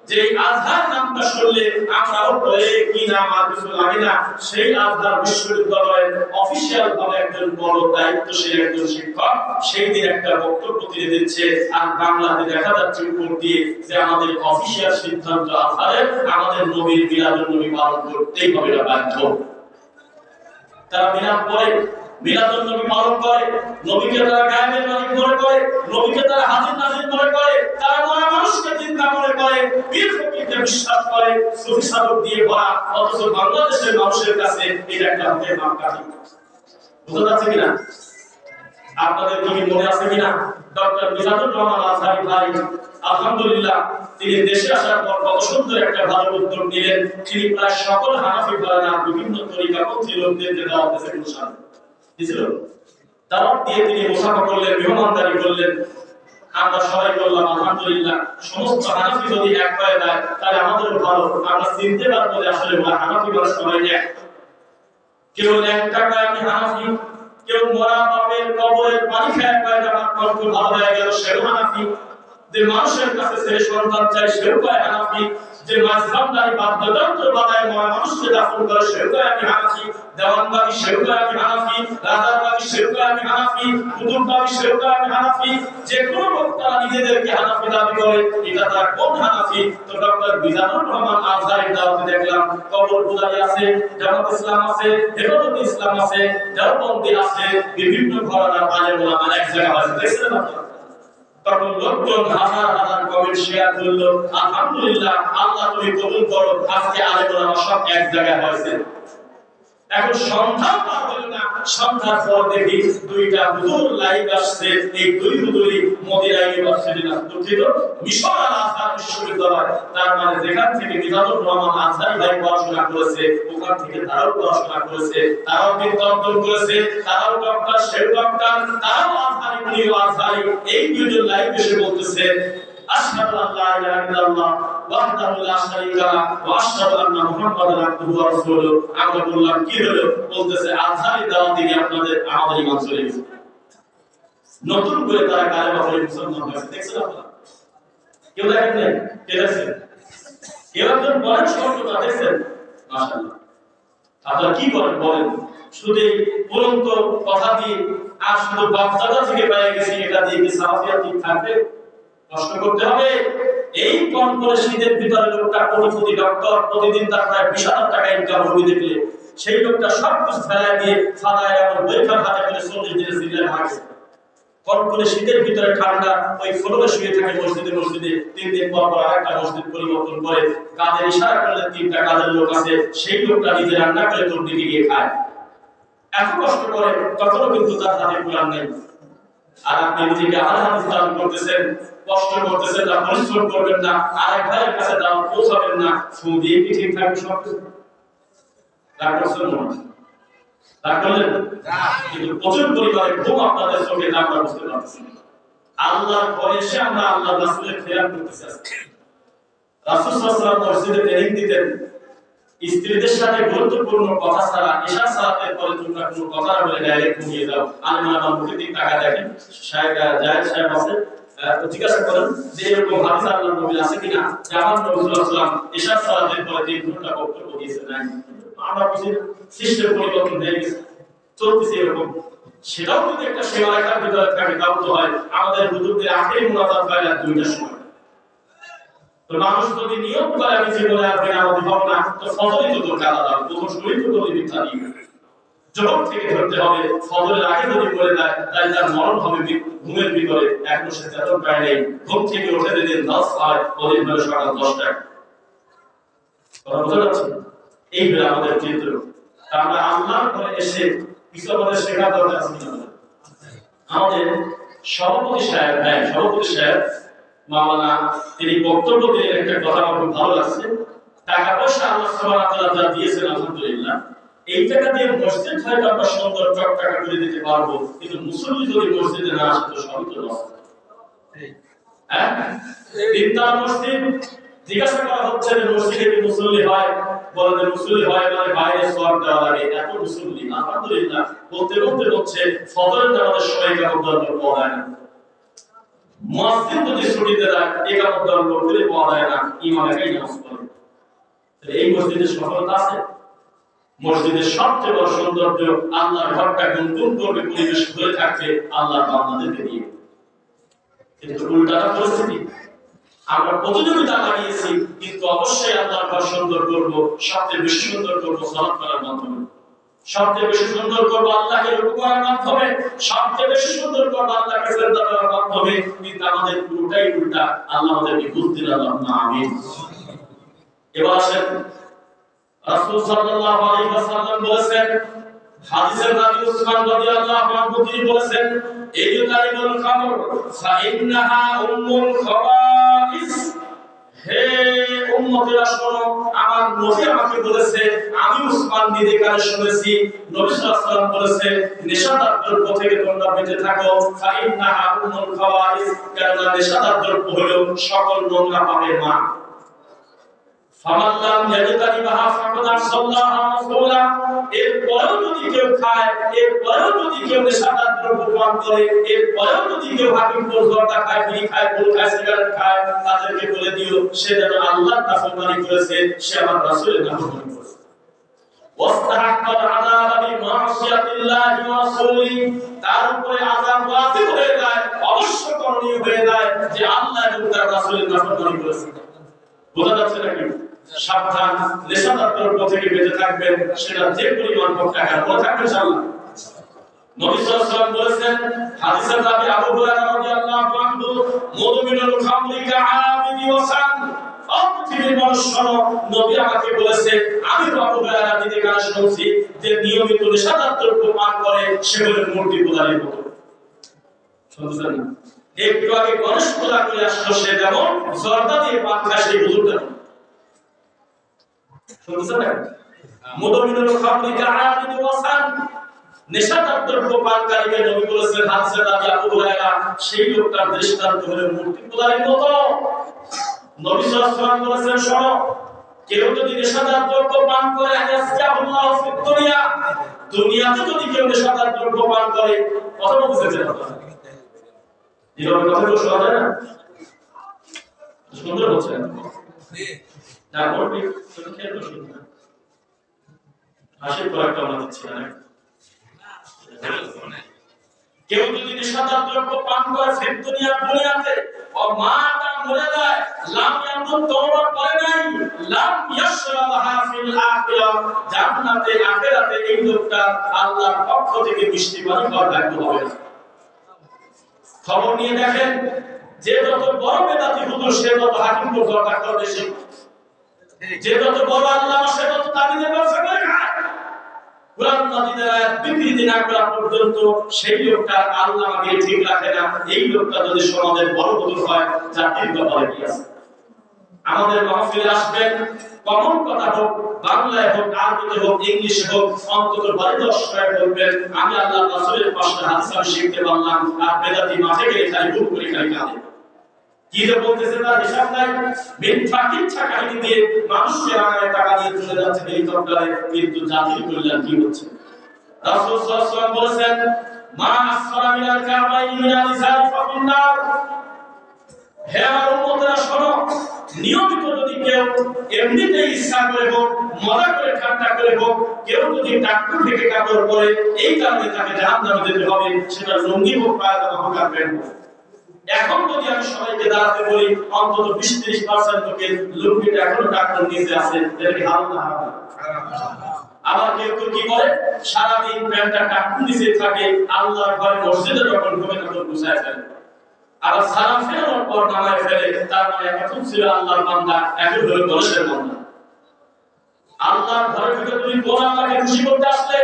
যে আজহার নামটা শুনলে আমরাও বলে কি নাম আর কিছু লাগে না, সেই আজহার বিশ্ববিদ্যালয়ের অফিশিয়াল ভাবে একজন বড় দায়িত্বশীল একজন শিক্ষক সেই দিন একটা বক্তব্য দিয়ে দিচ্ছে, আর বাংলাতে দেখা যাচ্ছে উপর দিয়ে যে আমাদের অফিশিয়াল সিদ্ধান্ত আজহারের আমাদের নবীর মিলাদুন নবী পালন করতেই হবে, এটা বাধ্য। তারা মিলাদ পড়ে, মিলাদুন নবী পালন করে, নবীকে তারা গায়েবের মালিক মনে করে, নবীকে তারা হাজির নাজির মনে করে, তারা মরা মানুষকে চিন্তা মনে করে, পীর ফকিরকে বিশ্বাস করে, সুফি সাধক দিয়ে ভরা। অথচ বাংলাদেশের মানুষের কাছে এটা একটা হাতের মাপকাঠি। বুঝা যাচ্ছে কিনা? আপনাদের কি মনে আছে কিনা ডক্টর মিজানুর রহমান আজহারি ভাই, আলহামদুলিল্লাহ তিনি দেশে আসার পর কত সুন্দর একটা ভালো উদ্যোগ নিলেন। তিনি প্রায় সকল হানাফি ঘরানার বিভিন্ন তরিকাপন্থী লোকদেরকে দাওয়াত দিয়েছিল। দাওয়াত দিয়ে তিনি মুসাফা করলেন, মেহমানদারি করলেন। আমরা সবাই বললাম আলহামদুলিল্লাহ, সমস্ত হানাফি যদি এক হয়ে যায় তাহলে আমাদেরও ভালো। আমরা চিনতে পারবো যে আসলে হানাফি মানুষ সবাই এক। কেউ এক টাকায় আমি হানাফি, কেউ মরা বাপের কবরের পানি খায় পায় আমার কণ্ঠ ভালো হয়ে গেল সেও হানাফি, যে মানুষের কাছে সে সন্তান চাই সেও কয় হানাফি, যে মাঝবান্দারি বাদ্যযন্ত্র বাজায় মরা মানুষকে দাফন করে সেও কয় আমি হানাফি, দেওয়ানবাগি সেও কয় আমি হানাফি, রাজারবাগি সেও কয় আমি হানাফি, কুতুববাগি সেও কয় আমি হানাফি। যে কোনো বক্তারা নিজেদেরকে হানাফি দাবি করে, এটা তার কোন হানাফি? তো ডক্টর মিজানুর রহমান আজহারির দাওয়াতে দেখলাম কবর পূজারী আছে, জামাত ইসলাম আছে, হেফাজতে ইসলাম আছে, দেওবন্দি আছে, বিভিন্ন ঘরানার আলেম ওলামা এক জায়গায় আছে। দেখছেন আপনারা? তখন লোকজন হাজার হাজার কমেন্ট শেয়ার করলো, আলহামদুলিল্লাহ আল্লাহ তুমি কবুল করো, আজকে আলেম ওলামা সব এক জায়গায় হয়েছে। এখন সন্ধ্যা পার হলো না, সন্ধ্যার পর দেখি দুইটা হুজুর লাইভ আসছে। এই দুই হুজুরই মদিনা ইউনিভার্সিটি না, দুঃখিত মিশর আল আজহার বিশ্ববিদ্যালয়। তার মানে যেখান থেকে মিজানুর রহমান আজহারি ভাই পড়াশোনা করেছে ওখান থেকে তারাও পড়াশোনা করেছে, তারাও বিদ্যার্জন করেছে, তারাও ডক্টর, সেও ডক্টর, তারাও আজহারি, উনিও আজহারি। এই দুইজন লাইভ এসে বলতেছে আশহাদু আল্লা ইলাহা ইল্লাল্লাহ ওয়াহদাহু লা শারীকা লাহু ওয়া আশহাদু আন্না মুহাম্মাদান আবদুহু ওয়া রাসূলুহু। আমরা বললাম কি হলো? বলতেছে আজহারি দাওয়াত থেকে আমাদের ঈমান চলে গেছে। নতুন করে তারা কালেমা পড়ে মুসলমান হয়েছে। দেখছেন আপনারা? কেউ দেখেন নাই? কে দেখছেন? কেউ একজন বলেন শব্দটা দেখছেন? মাশাআল্লাহ। আপনারা কি করেন বলেন? শুধু পুরন্ত কথা দিয়ে আর শুধু বাপদাদা থেকে পেয়ে গেছি এটা দিয়ে কি সালাফিয়া ঠিক থাকবে? কষ্ট করতে হবে। এই কম করে শীতের ভিতরে লোকটা কোটি ডক্টর প্রতিদিন তার প্রায় 20,000 টাকা ইনকাম হবে দেখলে সেই লোকটা সব কিছু ফেলায় দিয়ে ফাদায় এমন বইখান হাতে করে 40 দিনে সিরিয়াল হাঁটে। কম করে শীতের ভিতরে ঠান্ডা ওই ফ্লোরে শুয়ে থাকে মসজিদে 3 দিন পর আরেকটা মসজিদ পরিবর্তন করে কাদের ইশারা করলে 3টা কাদের লোক আছে সেই লোকটা নিজে রান্না করে তোর দিকে গিয়ে খায়। এত কষ্ট করে তখনও কিন্তু তার হাতে কোরআন নেই। আর আপনি নিজেকে হাদিস দান করতেছেন, কষ্ট করতেছেন না, পরিশ্রম করবেন না, আরেক ভাইয়ের কাছে দাম পৌঁছাবেন না, শুধু দিয়ে কি ঠিক থাকবে সব কিছু? রাগ করছেন না? রাগ করলেন? কিন্তু প্রচুর পরিমাণে ঘুম আপনাদের চোখে আমরা বুঝতে পারছি। আল্লাহর ভয়ে এসে আমরা আল্লাহর রাসূলের খেয়াল করতেছি। রাসূল সাল্লাল্লাহু আলাইহি ওয়াসাল্লাম মসজিদে ট্রেনিং দিতেন, স্ত্রীদের সাথে গুরুত্বপূর্ণ কথা ছাড়া ইশার সালাতের পরে তোমরা কোনো কথা বলে ডাইরেক্ট ঘুমিয়ে যাও। আল্লাহ আমার মুখের দিকে তাকা দেখেন, জায়েদ সাহেব আছে, জিজ্ঞাসা করেন যে এরকম হাদিস আল্লাহর নবী আছে কিনা যে আমার নবী সাল্লাল্লাহু আলাইহি ওয়াসাল্লাম ইশার সালাতের পরে 3 ঘন্টা বক্তব্য দিয়েছেন। নাই, আমরা বুঝি সিস্টেম পরিবর্তন হয়ে গেছে, চলতেছে এরকম। সেটাও যদি একটা সীমারেখার ভিতরে থাকে তাও তো হয় আমাদের হুজুরদের আখেরি মুনাজাত হয় রাত 2টার সময়। তো মানুষ যদি নিয়ম করে আমি জীবনে আর বেনামাজি হব না তো ফজরই তো দরকার আলাদা, প্রথম শরীর তো করে মিথ্যা দিবে, জবাব থেকে ধরতে হবে। ফজরের আগে যদি বলে দেয় তাই তার মরণ হবে ঘুমের ভিতরে, এখনো সে চেতন পায় নেই। ঘুম থেকে উঠে দিলেন 10 হয়, ওদিন হলো সকাল 10টায়। কথা বোঝা যাচ্ছে? এই হলো আমাদের চিত্র। আমরা আল্লাহর ঘরে এসে কিছু আমাদের শেখা দরকার আছে কিনা? আমাদের সভাপতি সাহেব মাওলানা তিনি বক্তব্য দিয়ে একটা কথা আমার খুব ভালো লাগছে। টাকা পয়সা আল্লাহ সুবহানাহু ওয়া তাআলা যা দিয়েছেন আলহামদুলিল্লাহ, এই টাকা দিয়ে মসজিদ হয়তো আমরা সুন্দর চকচকা করে দিতে পারবো, কিন্তু মুসল্লি যদি মসজিদে না আসে তো সবই তো লস। হ্যাঁ, তিনটা মসজিদ জিজ্ঞাসা করা হচ্ছে যে মসজিদে কি মুসল্লি হয়? বলে মুসল্লি হয় মানে বাইরে সওয়াব দেওয়া লাগে। এত মুসল্লি আলহামদুলিল্লাহ বলতে হচ্ছে ফজরের নামাজের সময় কারো দরকার পাওয়া যায় না। মুয়াজ্জিন যদি ছুটিতে যায় একামত দেওয়ার লোক যদি পাওয়া যায় না, ইমাম একাই নামাজ পড়ে। এই মসজিদের সফলতা আছে। মসজিদের সবচেয়ে বড় সৌন্দর্য আল্লাহর ঘরটা গুনগুন করবে, পরিবেশ হয়ে থাকবে আল্লাহর বান্দাদেরকে দিয়ে। কিন্তু উল্টাটা পরিস্থিতি, আমরা প্রতিযোগিতা লাগিয়েছি, কিন্তু অবশ্যই আল্লাহর ঘর সুন্দর করব, সবচেয়ে বেশি সুন্দর করব সালাত করার মাধ্যমে, সবচেয়ে বেশি সুন্দর করব আল্লাহকে রূপ করার মাধ্যমে, সবচেয়ে বেশি সুন্দর করব আল্লাহকে সিজদা করার মাধ্যমে। কিন্তু আমাদের পুরোটাই উল্টা। আল্লাহ আমাদেরকে বুদ্ধি দান, আমিন। এবার আসেন রাসূল সাল্লাল্লাহু আলাইহি ওয়াসাল্লাম বলেছেন, হাদিসের রাবী উসমান রাদিয়াল্লাহু আনহু তিনি বলেছেন, ইজতানিবুল খামর ফা ইন্নাহা উম্মুল খাবাইস। হে উম্মতেরা শোনো, আমার নবী আমাকে বলেছে, আমি উসমান নিজে কানে শুনেছি, নবী সাল্লাল্লাহু আলাইহি ওয়াসাল্লাম বলেছে নেশাদার দ্রব্য থেকে তোমরা বেঁচে থাকো। ফা ইন্নাহা উম্মুল খাবাইস, কারণ নেশাদার দ্রব্য হলো সকল নোংরা পাপের মা। ফামাল্লাম ইয়াজতানিবাহা ফাকাদ আসাল্লাহু রাসূলা। এরপরেও যদি কেউ খায়, এরপরেও যদি কেউ নেশাদার দ্রব্য পান করে, এরপরেও যদি কেউ হাকিম জর্দা খায়, বিড়ি খায়, গুল খায়, সিগারেট খায়, তাদেরকে বলে দিও সে যেন আল্লাহর নাফরমানি করেছে, সে আমার রাসূলের নাফরমানি করেছে। ওয়াস্তাহাক্কাল আযাবা বিমাসিয়াতিল্লাহি ওয়া রাসূলিহি, তার উপরে আযাব ওয়াজিব হয়ে যায়, অবশ্য করণীয় হয়ে যায় যে আল্লাহ এবং তার রাসূলের নাফরমানি করেছে। বোঝা যাচ্ছে নাকি? সাবধান, নেশাদার দ্রব্য থেকে বেঁচে থাকবেন, সেটা যে পরিমাণ হোক টাকা বলে থাকবেন ইনশাআল্লাহ। নবী সাল্লাল্লাহু আলাইহি ওয়াসাল্লাম বলেছেন, হাদিসের রাবী আবু হুরায়রা রাদিয়াল্লাহু আনহু, মুদমিনুল খামরি কাআবিদি ওয়াসান। পৃথিবীর মানুষ শোনো, নবী আমাকে বলেছে, আমি আবু হুরায়রা নিজে কানে শুনছি যে নিয়মিত নেশাদার দ্রব্য পান করে সে হলো মূর্তি পূজারীর মতো। শুনছেন না? একটু আগে গণেশ পূজা করে আসলো, সে যেমন জর্দা দিয়ে পান খায় সেই হুজুরটা। শুনছেন না? মুদমিনুল খামরি কাআবিদি ওয়াসান। নেশাদার দ্রব্য পানকারীকে নবী বলেছেন হাদিসে নবী আবু হুরায়রা সেই লোকটার দৃষ্টান্ত হলো মূর্তি পূজারীর মতো। নবী সাল্লাল্লাহু আলাইহি ওয়াসাল্লাম বলেছেন শোনো, কেউ যদি নেশাদার দ্রব্য পান করে আল্লাহ ফিদ দুনিয়া, দুনিয়াতে যদি কেউ নেশাদার দ্রব্য পান করে, কথা বলতেছেন আপনারা এইভাবে কথা বলে শোনা যায় না? সুন্দর বলছেন না বলবি শুধু খেয়াল শুনবেন। হাসি করে একটা আমরা দিচ্ছি না, কেউ যদি নেশাদার দ্রব্য পান করে ফিদ দুনিয়া, দুনিয়াতে ও মাটা মরে যায়, লাম ইয়ামুত তওবা করে নাই, লাম ইয়াশরাবহা ফিল আখিরাহ, জান্নাতে আখিরাতে এই লোকটা আল্লাহর পক্ষ থেকে মিষ্টি পানি খাওয়ার ভাগ্য হবে না। খবর নিয়ে দেখেন, যে যত বড় বেদাতি হুজুর সে তত হাকিম পর্যন্ত টাকা বেশি, যে যত বড় আল্লামা সে তত তাবিদের ব্যবসা করে খায়। কুরআন মাজিদের আয়াত বিকৃতি না করা পর্যন্ত সেই লোকটা আল্লামাকে ঠিক রাখে না। এই লোকটা যদি সমাজের বড় হুজুর হয়, জাতির ব্যাপারে কি আছে? আমাদের মাহফিলে আসবেন, কমন কথা হোক, বাংলায় হোক, আরবিতে হোক, ইংলিশে হোক, অন্তত 10 মিনিট বলবেন আমি আল্লাহর রাসূলের পাঁচটা হাদিস আমি শিখতে পারলাম, আর বেদাতি মাঠে গিয়ে খালি বুক করে খালি কাঁদে। কি যে বলতেছে তার হিসাব নাই। মিথ্যা কিচ্ছা কাহিনী দিয়ে মানুষকে রাঙায় টাকা দিয়ে চলে যাচ্ছে হেলিকপ্টারে, কিন্তু জাতির কল্যাণ কি হচ্ছে? রাসূল সাল্লাল্লাহু আলাইহি ওয়াসাল্লাম বলেছেন মা আসফারা মিনাল কাবাইনি মিনাল ইজারি ফাফিন্নার। হে আমার উম্মতেরা শোনো, নিয়মিত যদি কেউ এমনিতেই ইচ্ছা করে হোক, মজা করে ঠাট্টা করে হোক, কেউ যদি টাকটু থেকে কাপড় পরে এই কারণে তাকে জাহান্নামে যেতে হবে, সেটা লুঙ্গি হোক, পায়জামা হোক আর প্যান্ট হোক। এখন যদি আমি সবাইকে দাঁড়াতে বলি, অন্তত 20-30% লোকের লুঙ্গিটা এখনো টাকটুর নিচে আছে, এটা কি হারাম না হারাম? আবার কেউ কেউ কি করে, সারাদিন প্যান্টটা টাকটুর নিচে থাকে, আল্লাহর ঘরে মসজিদে যখন ঢোকে তখন গুছায় ফেলে, আর সালাম ফেরানোর পর নামায় ফেলে। তার মানে এখন ছিল আল্লাহর বান্দা, এখন হলো দোষের বান্দা। আল্লাহর ঘরে থেকে তুমি কোন আল্লাহকে খুশি করতে আসলে,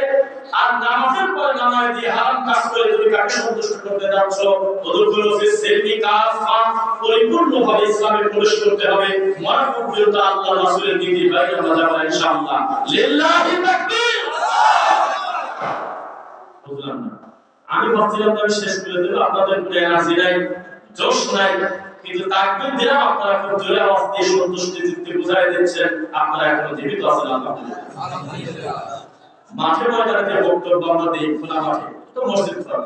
আর নামাজের পরে নামায় দিয়ে হারাম কাজ করে তুমি কাকে সন্তুষ্ট করতে যাচ্ছ? ওদুল ফিস সিলমি কাফা, পরিপূর্ণভাবে ইসলামে প্রবেশ করতে হবে। মরণ পর্যন্ত আল্লাহর রাসূলের নীতি বাইরে আমরা যাব ইনশাআল্লাহ। লিল্লাহি তাকবীর। বুঝলাম না, আমি ভাবছিলাম আমি শেষ করে দেব, আপনাদের কোনো এনার্জি নাই, জোশ নাই, কিন্তু তাকবীর দিলাম, আপনারা খুব জোরে আওয়াজ দিয়ে সন্তুষ্টি চিত্তে বুঝাই দিচ্ছেন আপনারা এখনো জীবিত আছেন। আলহামদুলিল্লাহ। মাঠে ময়দানে বক্তব্য আমরা দিই, খোলা মাঠে তো মসজিদ করা,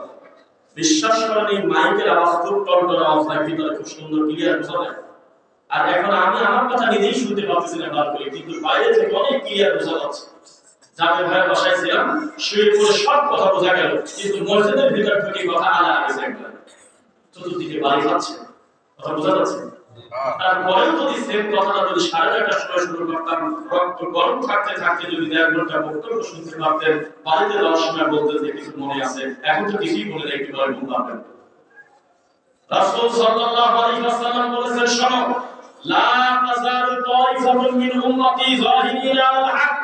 বিশ্বাস করেন এই মাইকের আওয়াজ খুব টনটন আওয়াজ হয়, ভিতরে খুব সুন্দর ক্লিয়ার বোঝা যায়। আর এখন আমি আমার কথা নিজেই শুনতে পাচ্ছি না বার করে, কিন্তু বাইরে থেকে অনেক ক্লিয়ার বোঝা যাচ্ছে। যাদের ভাই বাসায় ছিলাম শুয়ে পড়ে সব কথা বোঝা গেল, কিন্তু মসজিদের ভিতর থেকে কথা আলাদা গেছে, একবার চতুর্দিকে বাড়ি খাচ্ছে, কথা বোঝা যাচ্ছে। তারপরেও যদি সেম কথাটা যদি 4:30টার সময় শুরু করতাম, রক্ত গরম থাকতে থাকতে যদি 1.5 ঘন্টা বক্তব্য শুনতে পারতেন, বাড়িতে যাওয়ার সময় বলতেন যে কিছু মনে আছে, এখন তো কিছুই মনে নেই, একটু পরে ঘুম পাবেন। রাসূল সাল্লাল্লাহু আলাইহি ওয়াসাল্লাম বলেছেন শোনো, লা তাযালু তাইফাতুন মিন উম্মতি যাহিরিনা আল হক।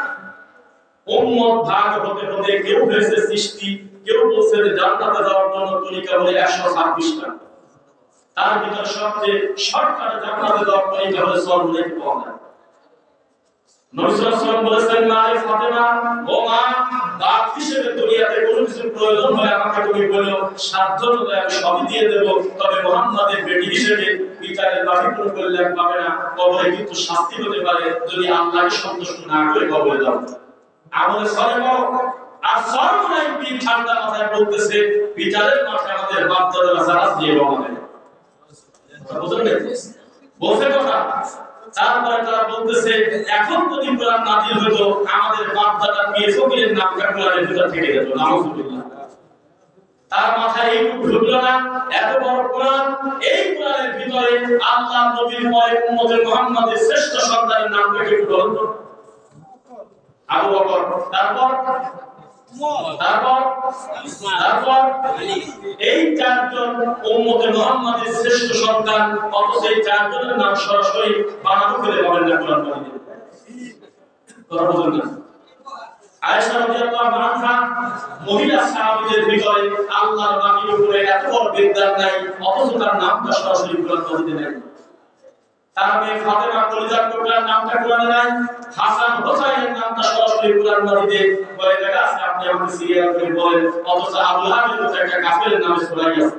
উম্মত ভাগ হতে হতে কেউ হয়েছে সৃষ্টি, কেউ বলছে যে জান্নাতে যাওয়ার জন্য তরিকা বলে 126টা, তার ভিতর সবচেয়ে শর্টকাট জান্নাতে যাওয়ার তরিকা হলো সরলরেখ পথ। নবী সাল্লাল্লাহু আলাইহি ওয়াসাল্লাম বলেছেন মারে ফাতেমা, ও মা, বাপ হিসেবে দুনিয়াতে কোনো কিছু প্রয়োজন হয় আমাকে তুমি বলো, সাধ্য অনুযায়ী আমি সবই দিয়ে দেব, তবে মুহাম্মাদের বেটি হিসেবে বিচারের বাকিপুর কল্যাণ পাবে না, কবরে কিন্তু শাস্তি হতে পারে যদি আল্লাহকে সন্তুষ্ট না করে কবরে যাও। আমাদের সরে বড় আর সর্বনাই পীর ঠান্ডা মাথায় বলতেছে বিচারের মাঠে আমাদের বাপ দাদারা জাহাজ দিয়ে রওনা দেয়, বুঝলেন? বলছে কথা। তারপরে তারা বলতেছে এখন যদি কোরআন নাযিল হতো আমাদের বাপ দাদা পীর ফকিরের নামটা কোরআনের ভিতর থেকে যেত, নাউযুবিল্লাহ। তার মাথায় এইটুকু ঢুকলো না, এত বড় কোরআন, এই কোরআনের ভিতরে আল্লাহ নবীর পরে উম্মতে মুহাম্মাদের শ্রেষ্ঠ সন্তানের নামটা একটু বলুন তো। আবু বকর, তারপর এই চারজন উম্মতে মুহাম্মাদের শ্রেষ্ঠ সন্তান, অথচ এই চারজনের নাম সরাসরি বানানো করে বলেন না কোরআন মাজিদে। কথা বুঝুন না। আয়েশা রাদিয়াল্লাহু আনহা মহিলা সাহাবীদের ভিতরে আল্লাহর বাণীর উপরে এত বড় বিদ্যান নাই, অথচ তার নামটা সরাসরি কোরআন মাজিদে নাই। তার মেয়ে ফাতেমা কলিজার টুকরার নামটা কোরআনে নাই, হাসান হোসেনের নামটা সরাসরি কোরআন মাজিদে বলে দেখা আছে। আপনি আমাকে সিরিয়াল করে বলেন, অথচ আবু লাহাবের মতো একটা কাফেরের নামে সূরা আছে।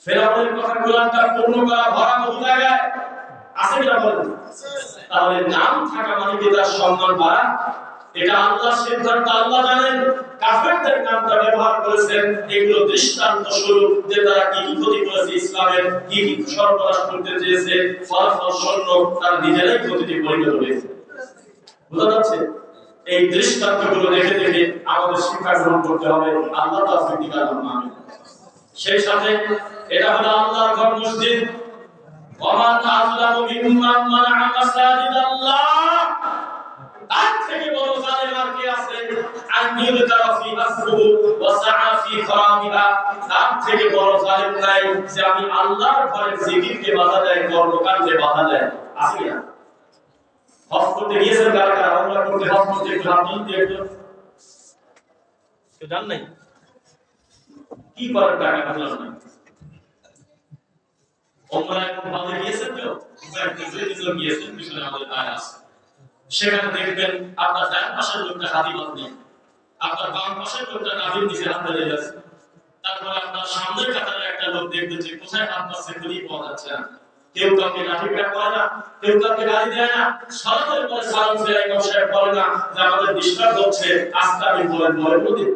ফেরাউনের কথা কোরআনটা পূর্ণ করা ভরা বহু জায়গায় আছে কিনা বলেন? তাহলে নাম থাকা মানে কি তার সম্মান বাড়া? এটা আল্লাহর সিদ্ধান্ত, আল্লাহ জানেন। কাফেরদের নামটা ব্যবহার করেছেন, এগুলো দৃষ্টান্ত স্বরূপ যে তারা কি কি ক্ষতি করেছে, ইসলামের কি কি সর্বনাশ করতে চেয়েছে, ফলাফল শূন্য, তার নিজেরাই ক্ষতিতে পরিণত হয়েছে। বুঝা যাচ্ছে? এই দৃষ্টান্তগুলো দেখে দেখে আমাদের শিক্ষা গ্রহণ করতে হবে। আল্লাহ তাআলা দিবেন। আমিন। সেই সাথে এটা হলো আল্লাহর ঘর, মসজিদ। ওমান আযলামু মিম্মান মানা'a মাসাজিদাল্লাহ, তার থেকে বড় জালেম আর কে আছে? আনইউযকারা ফি আসবুহু ওয়া সাআ ফি খারামিহা, তার থেকে বড় জালেম নাই যে আমি আল্লাহর ঘরের জিকিরকে বাধা দেয়, কর্মকাণ্ডে বাধা দেয়। আছে না? হজ করতে গিয়েছেন কারা কারা? আমরা করতে হজ করতে একটু হাত তুলতে একটু কেউ জান নাই কি করার টাকা বুঝলাম না। ওমরা এখন বাদে গিয়েছেন কেউ? গিয়েছেন, পিছনে আমাদের আয় আছে। সেখানে দেখবেন আপনার ডান পাশের লোকটা হাতি বাঁধে, আপনার বাম পাশের লোকটা নাভির নিচে হাত ধরে আছে। তারপরে আপনার সামনের কাতারে একটা লোক দেখবেন যে কোথায় হাত পাচ্ছে খুঁজেই পাওয়া যাচ্ছে না। কেউ কাউকে লাঠিপেটা করে না, কেউ কাউকে গালি দেয় না, সালাতের পরে সালাম ফেরাই নমস্কার করে না যে আমাদের ডিস্টার্ব হচ্ছে, আজকে আমি বলেন বলি।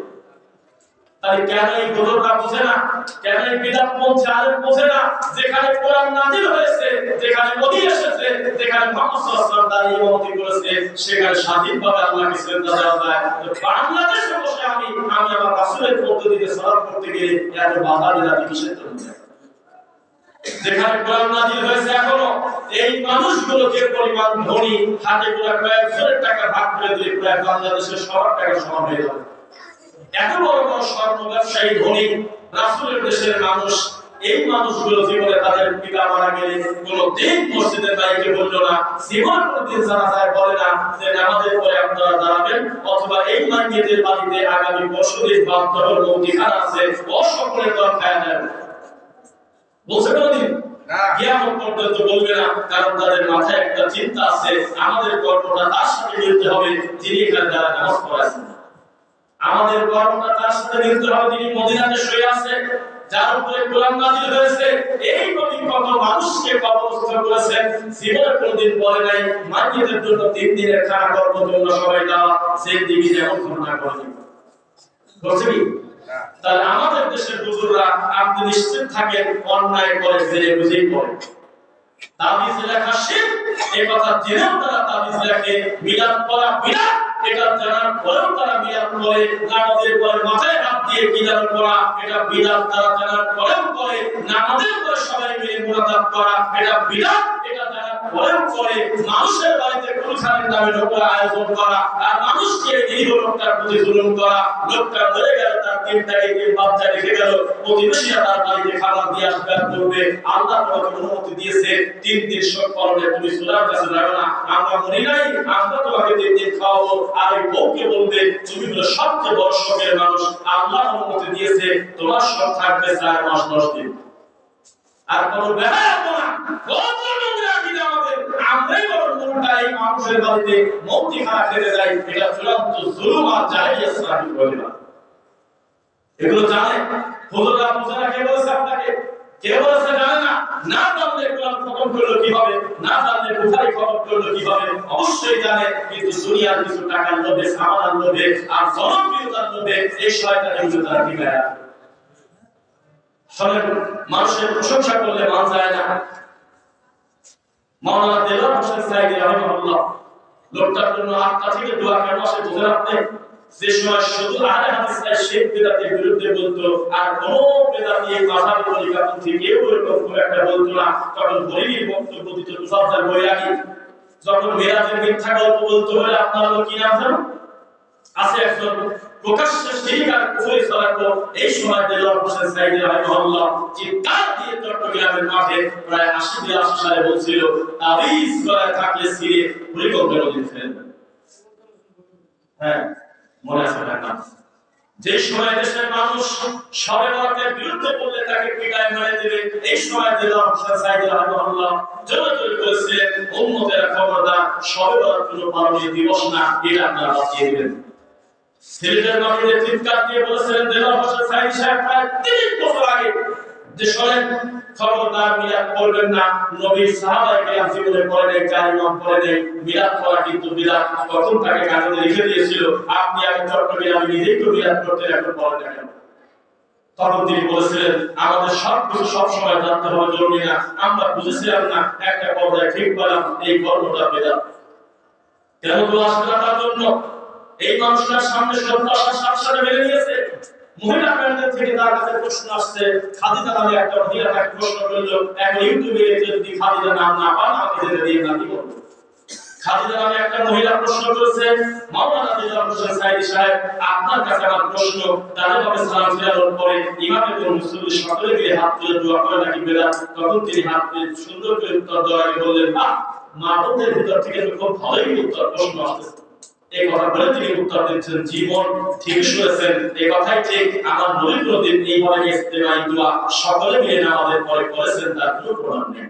তাই কেন এই গোলকটা বোঝে না? কেন এই বিদআতপন্থী আলেম বোঝে না? যেখানে কোরআন নাযিল হয়েছে, যেখানে ওহী এসেছে, যেখানে মুহাম্মদ সাল্লাল্লাহু আলাইহি ওয়াসাল্লাম দাঁড়িয়ে ইমামতি করেছে, সেখানে স্বাধীনভাবে আল্লাহকে সিজদা দেওয়া যায়। বাংলাদেশে বসে আমি আমার রাসূলের পদ্ধতিতে সালাত করতে গিয়ে এত বাধা বিঘ্ন কিসের জন্য? যেখানে কোরআন নাযিল হয়েছে এখনো এই মানুষগুলো যে পরিমাণ ধনী, হাতে গোনা কয়েকজনের টাকা ভাগ করে দিয়ে প্রায় বাংলাদেশের সবার টাকা সমান হয়ে যাবে। এত বড় বড় স্বর্ণ ব্যবসায়ী ধনী রাসূলের দেশের মানুষ, এই মানুষগুলো জীবনে তাদের পিতা মারা গেলে কোনদিন মসজিদের বাইরে বললো না, জীবন কোনদিন জানাজায় বলে না যে নামাজের পরে আপনারা দাঁড়াবেন, অথবা এই মাইয়েদের বাড়িতে আগামী বছরের বাধ্যর মৌতিখানা আছে, ও সকলের দর খায় না। বলছে কোনদিন? কিয়ামত পর্যন্ত বলবে না, কারণ তাদের মাথায় একটা চিন্তা আছে, আমাদের কর্মটা তার সাথে মিলতে হবে যিনি এখানে দ্বারা নামাজ পড়াচ্ছেন। আমাদের কর্মটা তার সাথে মিলতে হবে যিনি মদিনাতে শুয়ে আছে, যার উপরে কোরআন নাযিল হয়েছে। এই নবী কত মানুষকে কবরস্থ করেছেন, জীবনে কোনদিন বলে নাই মাইয়েতের জন্য 3 দিনের খানা কর্মের জন্য সবাই দাও, সেই দিকে যেমন ঘটনা করেনি। করছে কি? তাহলে আমাদের দেশের হুজুররা আপনি নিশ্চিত থাকেন অন্যায় করে জেনে বুঝেই করে। তাবিজ লেখা শিরক, এই কথা জেনেও তারা তাবিজ লেখে। মিলাদ পড়া বিদআত, এটা জানার পরেও তারা বিদআত করে। নামাজের পরে মাথায় হাত দিয়ে কিলাম করা, এটা বিদআত তারা জানার পরেও করে। নামাজের পরে সবাই মিলে মুনাজাত করা, এটা বিদআত, এটা জানার পরেও করে। মানুষের বাড়িতে কুলখানের নামে ঢোকার আয়োজন করা, আর মানুষকে এই লোকটার প্রতি জুলুম করা, লোকটা মরে গেল, তার 3টাকে 3 বাচ্চা রেখে গেল, প্রতিবেশীরা তার বাড়িতে খাবার দিয়ে আসবে করবে। আল্লাহ তোমাকে অনুমতি দিয়েছে 3 দিন শোক পালনে, তুমি সুলার কাছে যাবে না, আমরা মরি নাই, আমরা তোমাকে 3 দিন খাওয়াবো। আর এই বউকে বলবে তুমি হলো সবচেয়ে বড় শোকের মানুষ, আল্লাহ অনুমতি দিয়েছে তোমার শোক থাকবে 4 মাস 10 দিন। আর কোন ব্যবহার না, কত নোংরা আকিদা আমাদের, আমরাই বড় নোংরা এই মানুষের বাড়িতে মৌতিখানা খেতে যাই, এটা চূড়ান্ত জুলুম আর জাহেলিয়াত ইসলামী বলে না। এগুলো জানে হুজুররা, বুঝারা কে বলেছে আপনাকে? কে বলেছে জানে না? না জানলে কোরআন খতম করলো কিভাবে, না জানলে বুখারী খতম করলো কিভাবে? অবশ্যই জানে, কিন্তু দুনিয়ার কিছু টাকার লোভে, সামানের লোভে আর জনপ্রিয়তার লোভে এই শয়তান এগুলো তারা টিকায় রাখে। শোনেন, মানুষের প্রশংসা করলে মান যায় না। মাওলানা দেলোয়ার হোসেন সাইদি রাহিমাহুল্লাহ, লোকটার জন্য আত্মা থেকে দোয়া কেন আসে বুঝে রাখতে? যে সময় শুধু আহলে হাদিসরা শিরক বিদআতের বিরুদ্ধে বলতো, আর কোন বেদাতি মাযহাবী তরিকাপন্থী কেউ এরকম খুব একটা বলতো না, তখন হরির বক্তব্য দিত মুসাফফার বৈরাগী। যখন মিরাজের মিথ্যা গল্প বলতে হলে আপনারা কি নাম জানো? আছে একজন প্রকাশ্যে শিরক আর কুফরি ছড়াতো, এই সময় দেলোয়ার হোসেন সাইদি রাহিমাহুল্লাহ চিৎকার দিয়ে চট্টগ্রামের মাঠে প্রায় ৮০-৮২ সালে বলছিল, তাবিজ গলায় থাকলে ছিঁড়ে ভূমিকম্পের অধীন ফেলবেন। হ্যাঁ, মনে আছে না? যে সময় দেশের মানুষ শবে বরাতের বিরুদ্ধে বললে তাকে পিটায় মেরে দিবে, এই সময় দেওয়ার হোসেন সাইদ রাহিমাহুল্লাহ জোরে জোরে বলেছিলেন, উম্মতের খবরদার, শবে বরাত কোনো পালনীয় দিবস না, এটা আপনারা বাঁচিয়ে দিবেন। সিলেটের মাটিতে চিৎকার দিয়ে বলেছিলেন দেওয়ার হোসেন সাইদ সাহেব প্রায় ৩০ বছর আগে যে শোনেন খবরদার মিলাদ করবেন না, নবীর সাহাবায়ে কেরাম জীবনে পড়ে নাই, কালিমা পড়ে নাই, মিলাদ করা কিন্তু বিদআত, তখন তাকে কাগজে লিখে দিয়েছিল, আপনি আগে চট্টগ্রামে নিজেই তো মিলাদ করতে এখন পড়েন না কেন? তখন তিনি বলেছিলেন আমাদের সবকিছু সবসময় জানতে হবে জরুরি না, আমরা বুঝেছিলাম না, একটা পর্যায়ে ঠিক পেলাম এই কর্মটা বিদআত। কেন তো আসলে তার জন্য এই মানুষটার সামনে সত্য আসার সাথে সাথে মেনে নিয়েছে। মহিলা প্যানেল থেকে তার কাছে প্রশ্ন আসছে, খাদিজা নামে একটা মহিলা তাকে প্রশ্ন করলো, এখন ইউটিউবে যদি খাদিজা নাম না পান আমাকে জেনে দিয়ে না দিব। খাদিজা নামে একটা মহিলা প্রশ্ন করেছে, মাওলানা দিদার হোসেন সাইদি সাহেব আপনার কাছে আমার প্রশ্ন, তাদের ভাবে সালাম ফিরানোর পরে ইমাম এবং মুসল্লি সকলে মিলে হাত তুলে দোয়া করে নাকি বেদাত? তখন তিনি হাত তুলে সুন্দর করে উত্তর দেওয়ার আগে বললেন, মা বোনদের ভিতর থেকে খুব ভালোই উত্তর প্রশ্ন আসছে। এই কথা বলে তিনি উত্তর দিচ্ছেন, জীবন ঠিক শুনেছেন, এই কথাই ঠিক, আমার নবী কোনদিন এইভাবে ইস্তেমাই দোয়া সকলে মিলে নামাজের পরে করেছেন, তার কোনো প্রমাণ নেই।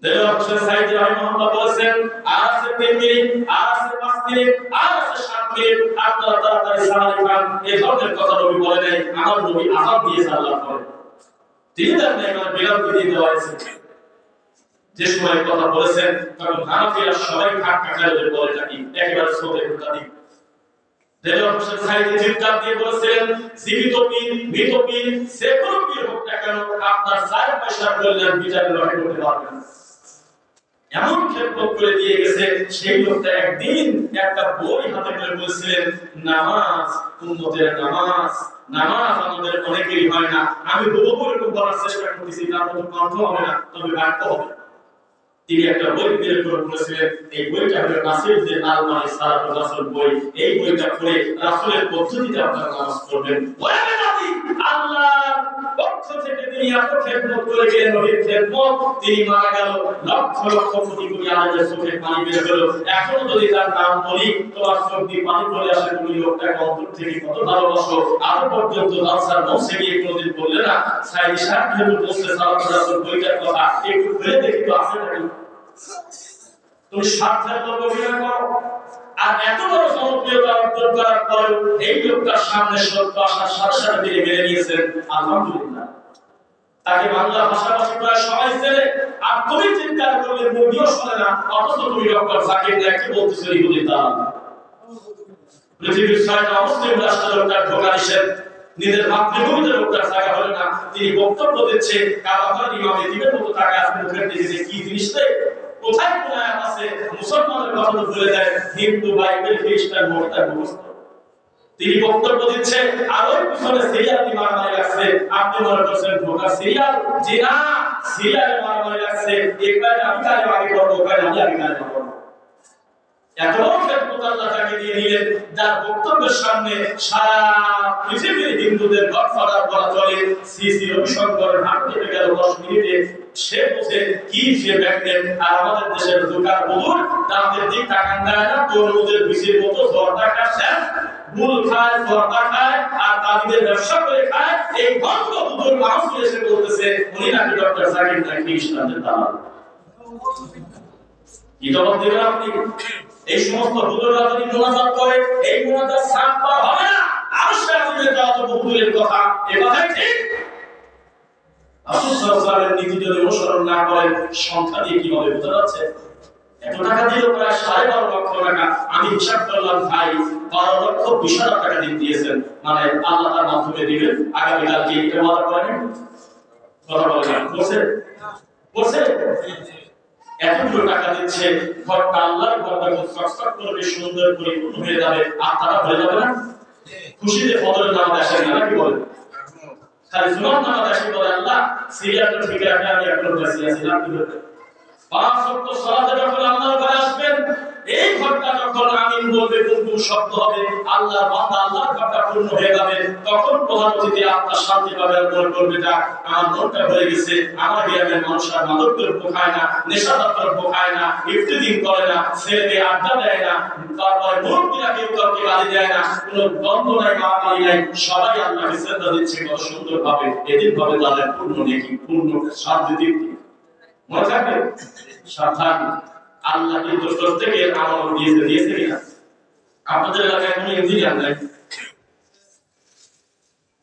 দেওয়ার হোসেন সাইদ রাহিমাহুল্লাহ বলেছেন, আর আছে 3 মিনিট, আর আছে 5 মিনিট, আর আছে 7 মিনিট, আপনারা তাড়াতাড়ি সালাত খান, এই ধরনের কথা নবী বলে নাই, আমার নবী আযান দিয়ে সালাত করেন। তিনি তার নেমার বিরাম দিয়ে দেওয়া হয়েছে। যে সময় কথা বলেছেন তখন হানাফিরা সবাই ঠাট্টা করে বলে নাকি একেবারে সোতে হুকা দিই। দেওয়ার হোসেন সাইদ চিৎকার দিয়ে বলেছিলেন, জীবিত পীর, মৃত পীর, যে কোনো পীর হোক না কেন, আপনার 4 পয়সা কল্যাণ বিচারে লড়াই করতে পারবেন। এমন খেদমত করে দিয়ে গেছে, সেই লোকটা একদিন একটা বই হাতে করে বলছিলেন, নামাজ উম্মতের নামাজ, নামাজ আমাদের অনেকেরই হয় না, আমি বহু রকম বলার চেষ্টা করতেছি, তার মতো কণ্ঠ হবে না, তবে বাক্য হবে। তিনি একটা বই বের করে বলেছিলেন, এই বইটা হলো নাসিরুদ্দিন আলমানি সালাতুল রাসূল বই, এই বইটা পড়ে রাসূলের পদ্ধতিতে আপনারা নামাজ পড়বেন। ওয়াবে নাবি আল্লাহর পক্ষ থেকে তিনি এত খেদমত করে গেলেন, নবীর খেদমত, তিনি মারা গেল, লক্ষ লক্ষ কোটি কোটি আলেমের চোখে পানি বের হলো। এখনো যদি তার নাম বলি তোমার চোখ দিয়ে পানি চলে আসে, তুমি লোকটাকে অন্তর থেকে কত ভালোবাসো। আরো পর্যন্ত আনসার মৌসে গিয়ে কোনোদিন বললে না, সাইদি সাহেব যেহেতু বলছে সালাতুল রাসূল বইটার কথা, একটু খুলে দেখি তো আছে নাকি। তুমি স্বার্থের লোক অভিনয় করো, আর এত বড় জনপ্রিয়তা অর্জন করার পরেও এই লোকটার সামনে সত্য আসার সাথে সাথে তিনি মেনে নিয়েছেন, আলহামদুলিল্লাহ। তাকে বাংলা ভাষাভাষী প্রায় সবাই চেনে, আর তুমি চিন্তা করলে মুভিও শোনে না, অথচ তুমি ডক্টর জাকির নায়েককে বলতেছো ইহুদি দালাল। পৃথিবীর 6টা মুসলিম রাষ্ট্রের লোকটার ঢোকা নিষেধ, নিজের মাতৃভূমিতে লোকটার জায়গা হলো না, তিনি বক্তব্য দিচ্ছে, কাবাঘর ইমাম এতিমের মতো তাকে আসলে মুখের দিকে যে কি জিনিস রে, কোথায় কোন আয়াত আছে মুসলমানের কথা তো ভুলে যায়, হিন্দু বাইবেল খ্রিস্টান মোর্তার মুখস্থ। তিনি বক্তব্য দিচ্ছে, আর ওই পিছনে সিরিয়াল দিয়ে মারামারি লাগছে, আপনি মনে করছেন ঢোকা সিরিয়াল, যে না, সিরিয়ালে মারামারি লাগছে, একবার আমি কালে আগে করবো, ওখানে আমি আগে কালে করবো। এত খেদমত আল্লাহ তাকে দিয়ে দিলেন, যার বক্তব্যের সামনে সারা পৃথিবীর হিন্দুদের গডফাদার বলা চলে। শ্রী রবিশঙ্কর হাত কেটে গেল 10 মিনিটে, সে বুঝে কি সে ব্যাগদের। আর আমাদের দেশের দোকান বলুন, দাঁতের দিক টাকান দেয় না, তরমুজের বীজের মতো জর্দা খাচ্ছেন, গুল খায়, জর্দা খায়, আর তাদের ব্যবসা করে খায়। এই গন্ধ দুধের মানুষ এসে বলতেছে উনি নাকি ডক্টর জাকির নাকি ইসলামের দালাল। কি জবাব দেবেন আপনি? এই সমস্ত হুজুররা যদি মুনাজাত করে, এই মুনাজাত সাফ পার হবে না, আরশে আজিমে যাওয়া তো হুজুরের কথা, এই কথাই ঠিক। রাসূল সাল্লাল্লাহু আলাইহি ওয়াসাল্লামের নীতি যদি অনুসরণ না করেন, সংখ্যা দিয়ে কিভাবে বোঝা যাচ্ছে? এত টাকা দিল, প্রায় 12.5 লক্ষ টাকা। আমি হিসাব করলাম, ভাই 12,20,000 টাকা দিয়েছেন, মানে আল্লাহ তার মাধ্যমে দিবেন। আগামীকালকে এটা ওয়াদা করেন, কথা বলেন, বলছে বলছে এতগুলো টাকা দিচ্ছে, ঘরটা আল্লাহর ঘরটা কনস্ট্রাকশন করবে, সুন্দর করে পূর্ণ হয়ে যাবে, আর তারা হয়ে যাবে না খুশিতে ফজরের নামাজ আসে না, নাকি বলেন? খালি জুমার নামাজ আসে বলে আল্লাহ সিরিয়ালটা ঠিক রাখলে আমি এখনো বেঁচে আছি, না কি বলবেন? 5 ওয়াক্ত সালাতে যখন আল্লাহর ঘরে আসবেন, এই ঘরটা যখন আমিন বলবে, কুমকুম শব্দ হবে, আল্লাহর বান্দা আল্লাহর ঘরটা পূর্ণ হয়ে যাবে, তখন প্রধান অতিথি আপনার শান্তি পাবে আর মনে করবে যা আমার মনটা হয়ে গেছে, আমার গ্রামের মানুষ আর মাদক দ্রব্য খায় না, নেশাদার দ্রব্য খায় না, ইফতিজিং করে না, ছেলে মেয়ে আড্ডা দেয় না, তারপরে মুরব্বীরা কেউ কাউকে গালি দেয় না, কোনো দ্বন্দ্ব নাই, মারামারি নাই, সবাই আল্লাহকে শ্রদ্ধা দিচ্ছে কত সুন্দর ভাবে, এদিন ভাবে তাদের পূর্ণ নেকি, পূর্ণ শান্তি তৃপ্তি। মনে থাকবে সাবধান, আল্লাহ কিন্তু প্রত্যেকের আমল দিয়েছে কিনা? আপনাদের এলাকায় কোনো ইঞ্জিনিয়ার নাই,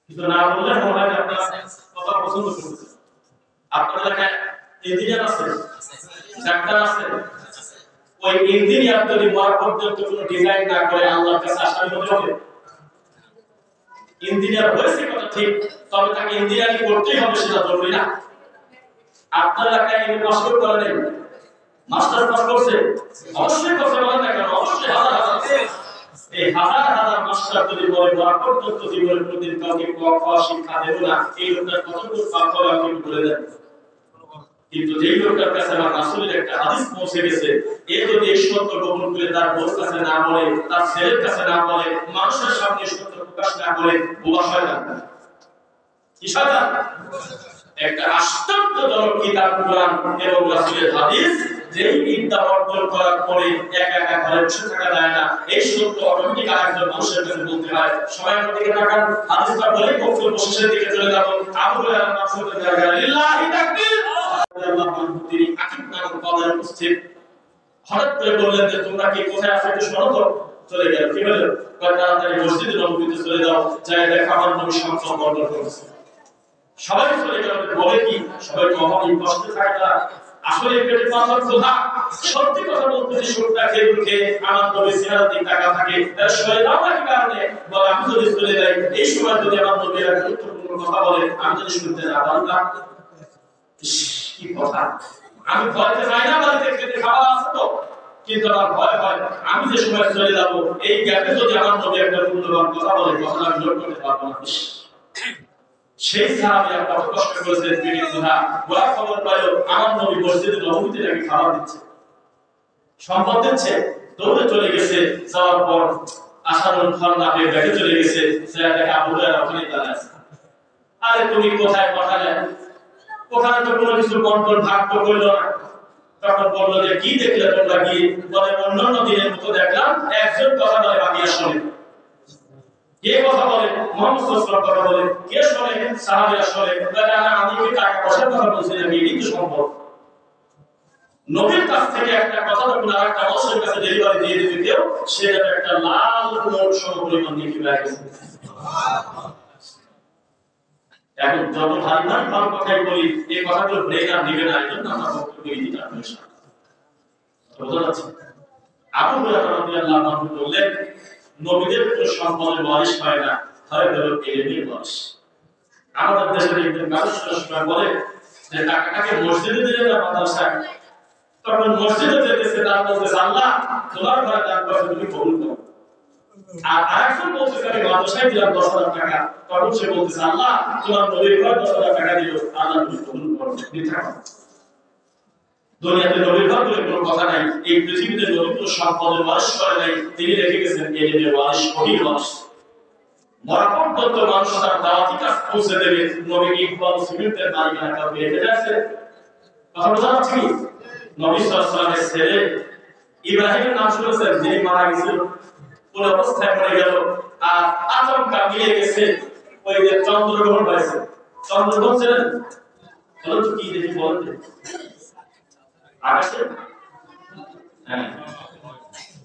কিন্তু না বললে মনে হয় আপনারা কথা পছন্দ করতেছেন। আপনাদের এলাকায় ইঞ্জিনিয়ার আছে, ডাক্তার আছে, ওই ইঞ্জিনিয়ার যদি মরা পর্যন্ত কোনো ডিজাইন না করে আল্লাহর কাছে আসামি হতে হবে? ইঞ্জিনিয়ার হয়েছে কথা ঠিক, তবে তাকে ইঞ্জিনিয়ারিং করতেই হবে সেটা জরুরি না। আপনার এলাকায় পাস করে নেই, মাস্টার পাস করছে, অবশ্যই করছে, বলেন না কেন? অবশ্যই হাজার হাজার, এই হাজার হাজার মাস্টার যদি বলে মরা পর্যন্ত জীবনের কোনদিন কাউকে শিক্ষা দেব না, এই লোকটার কতটুকু পাপ হবে আপনি বলে দেন। কিন্তু যেই লোকটার কাছে আমার রাসূলের একটা হাদিস পৌঁছে গেছে, এ যদি এই সত্য গোপন করে তার বউর কাছে না বলে, তার ছেলের কাছে না বলে, মানুষের সামনে সত্য প্রকাশ না করে, বোবা শয়তান। কি শয়তান? একটা আশ্চর্যজনক কিতাব কুরআন এবং রাসূলের হাদিস, যেই বিদ্যা অর্জন করার পরে একা একা ঘরে বসে থাকা যায় না, এই সত্য অটোমেটিক আরেকজন মানুষের কাছে বলতে হয়। সময়ের দিকে তাকান, হাদিসটা বলেই বক্তব্য শেষের দিকে চলে যাব। আবু হুরায়রা মাসউদের জায়গায় লিল্লাহি তাকবীর, আল্লাহু আকবার, তিনি আকিব নামক কবরে উপস্থিত। হঠাৎ করে বললেন যে তোমরা কি কোথায় আছো একটু শোনো তো। চলে গেল, কি হলো? তাড়াতাড়ি মসজিদে নববীতে চলে যাও, যাই দেখো আমার নবী সংসদ বর্ণনা করছে। সবাই চলে গেল, বলে কি সবাই কখনোই কষ্ট থাকে না, আসলে পেটে পাথর খোদা, সত্যি কথা বলতে যে সুরটা খেয়ে উঠে আমার নবী চেহারা দিকে তাকা থাকে, তার শরীর আমার কারণে বলে আমি যদি চলে যাই, এই সময় যদি আমার নবী একটা গুরুত্বপূর্ণ কথা বলে, আমি যদি শুনতে না পারলাম, কি কথা, আমি ভয়তে যাই না, বাড়িতে খেতে খাওয়া আছে তো, কিন্তু আমার ভয় হয় আমি যে সময় চলে যাব, এই গ্যাপে যদি আমার নবী একটা মূল্যবান কথা বলে, কথা আমি জোর করতে পারবো না। সেই সাহাবীরা কত কষ্ট করেছেন, তিনি খোদা, ওরা খবর পাইল আমার নবী মসজিদে নববীতে নাকি খাবার দিচ্ছে, সম্পদ দিচ্ছে, দৌড়ে চলে গেছে। যাওয়ার পর আসারুল ফল না পেয়ে ব্যাগে চলে গেছে, সে দেখে আবু হুরায়রা ওখানে দাঁড়িয়ে আছে। আরে তুমি কোথায় পাঠালে? ওখানে তো কোনো কিছু বন্টন ভাগ তো করলো না। তখন বললো যে কি দেখলে তোমরা? কি বলে, অন্যান্য দিনের মতো দেখলাম একজন কথা বলে বাকি শোনে। কে কথা বলে? মুহাম্মদ সাল্লাল্লাহু আলাইহি ওয়াসাল্লাম কথা বলে। কে শোনে? সাহাবীরা শোনে। বলে আমি কি টাকা পয়সার কথা বলছি নাকি? এই তো সম্ভব। নবীর কাছ থেকে একটা কথা যখন আরেকটা মানুষের কাছে ডেলিভারি দিয়ে দিতে কেউ, সেটা একটা লাল নোট সহ পরিমাণ নিয়ে ফিরে আসে। এখন যত ভারী ভারী কথাই বলি, এই কথাগুলো ব্রেক আর দিবে না, এই জন্য আমরা বক্তব্য দিতে আপনার সাথে বোঝা যাচ্ছে। আবু হুরায়রা রাদিয়াল্লাহু আনহু বললেন, নবীদের কোনো সম্পদের ওয়ারিশ হয় না, হয় হলো ইলমের ওয়ারিশ। আমাদের দেশের একজন মানুষ সময় বলে যে টাকাটাকে মসজিদে দিলে না মাদ্রাসায়, তখন মসজিদে যেতেছে, তার বলতেছে আল্লাহ তোমার ঘরে দান করতে তুমি কবুল করো। আর আরেকজন বলতেছে আমি মাদ্রাসায় দিলাম 10,000 টাকা, তখন সে বলতেছে আল্লাহ তোমার নবীর ঘরে 10,000 টাকা দিল, আল্লাহ তুমি কবুল করো। দুনিয়াতে নবীর ঘর বলে কোনো কথা নাই, এই পৃথিবীতে নবী কোনো সম্পদের ওয়ারিশ করে নাই, তিনি রেখে গেছেন ইলমের ওয়ারিশ, ওহীর ওয়ারিশ। মরাপর তত মানুষ তার দাওয়াতি কাজ পৌঁছে দেবে। নবী ইকবাল সিমেন্টের মালিকানা কাউকে রেখে যাচ্ছে, কথা বোঝা যাচ্ছে কি? নবী সাল্লাল্লাহু আলাইহি ওয়াসাল্লামের ছেলে ইব্রাহিমের নাম শুনেছেন, যিনি মারা গেছিল, কোন অবস্থায় মরে গেল, আর আচমকা মিলে গেছে ওই যে চন্দ্রগ্রহণ হয়েছে। চন্দ্রগ্রহণ ছিলেন বলুন তো কি দেখি বলতে আকাশে, হ্যাঁ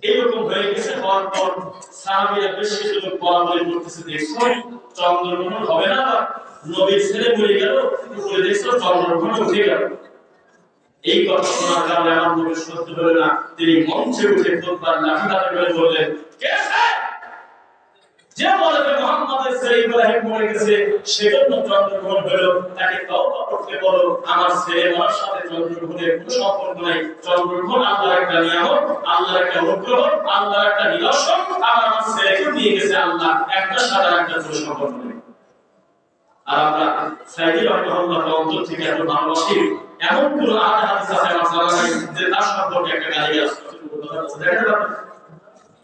এইরকম হয়ে গেছে। হওয়ার পর সাহাবীরা বেশ কিছু লোক বলাবলি করতেছে, দেখছো চন্দ্রগ্রহণ হবে না, নবীর ছেলে মরে গেল, উপরে দেখছো চন্দ্রগ্রহণ উঠে গেল। এই কথা শোনার কারণে আমার নবী সহ্য হলো না, তিনি মঞ্চে উঠে খুতবার লাঠি হাতে করে বললেন, কে আছে যে বলে যে মুহাম্মদের ছেলে ইব্রাহিম মরে গেছে সেজন্য চন্দ্রগ্রহণ হলো, তাকে তওবা করতে বলো। আমার ছেলে মরার সাথে চন্দ্রগ্রহণের কোনো সম্পর্ক নাই। চন্দ্রগ্রহণ আল্লাহর একটা নিয়ামত, আল্লাহর একটা অনুগ্রহ, আল্লাহর একটা নিদর্শন। আমার ছেলেকে দিয়ে গেছে আল্লাহ, একটা সাদা একটা কোনো সম্পর্ক নেই। আর আমরা সাইদি রাহিমাহুল্লাহ অন্তর থেকে এত ভালোবাসি, এমন কোন আয়াত হাদিস আছে আমার জানা নাই যে তার সম্পর্কে একটা গালি আছে।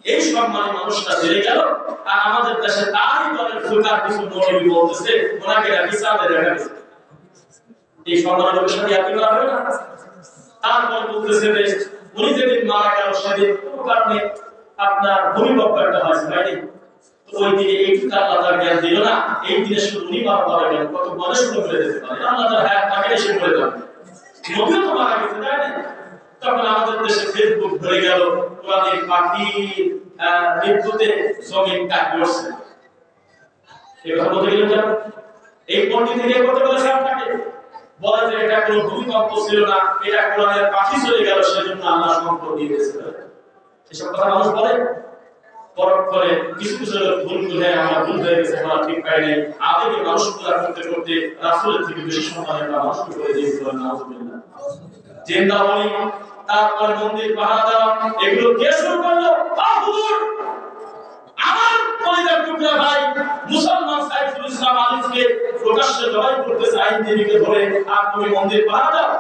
এই সম্মানী মানুষটা চলে গেল, আর আমাদের দেশে তারই দলের ফুকার কিছু মৌলবি বলতেছে ওনাকে রাখি সাথে দেখা গেছে। এই সম্মানের লোকের সাথে একই করা হবে না। তারপর বলতেছে যে উনি যেদিন মারা গেল সেদিন কোনো কারণে আপনার ভূমিকম্প একটা হয়েছে, তাই ওই দিনে এইটুকু আল্লাহ তার জ্ঞান দিল না, এই দিনে শুধু উনি মারা গেল, কত মানুষ করে দিতে পারে আল্লাহ তার হায়াত তাকে এসে করে দেবে। নবীও তো মারা গেছে, তাই না? তখন আমাদের দেশে ফেসবুক ভরে গেল কোরআনের পাখি বিদ্যুতে জমিন কাট করছে। এই কথা বলতে গেলে এই পন্ডিত থেকে করতে বলেছে আপনাকে, বলে যে এটা কোনো ভূমিকম্প ছিল না, এটা কোরআনের পাখি চলে গেল সেজন্য আল্লাহ সম্পদ দিয়ে দিয়েছে। এসব কথা মানুষ বলে, পরক্ষণে কিছু কিছু ভুল করে আমরা ভুল হয়ে গেছে, আমরা ঠিক পাই নাই, আবেগে মানুষ পূজা করতে করতে রাসূলের থেকে বেশি সম্মানের নষ্ট করে দিয়েছিল। নাউযুবিল্লাহ। জিন্দা বলি, তারপর মন্দির পাহারা দেওয়া, এগুলো কে শুরু করলো? হুজুর আমার কলিজার টুকরা ভাই মুসলমান সাইফুল ইসলাম আলিফকে প্রকাশ্যে জবাই করতেছে আইনজীবীকে ধরে, আর তুমি মন্দির পাহারা দাও।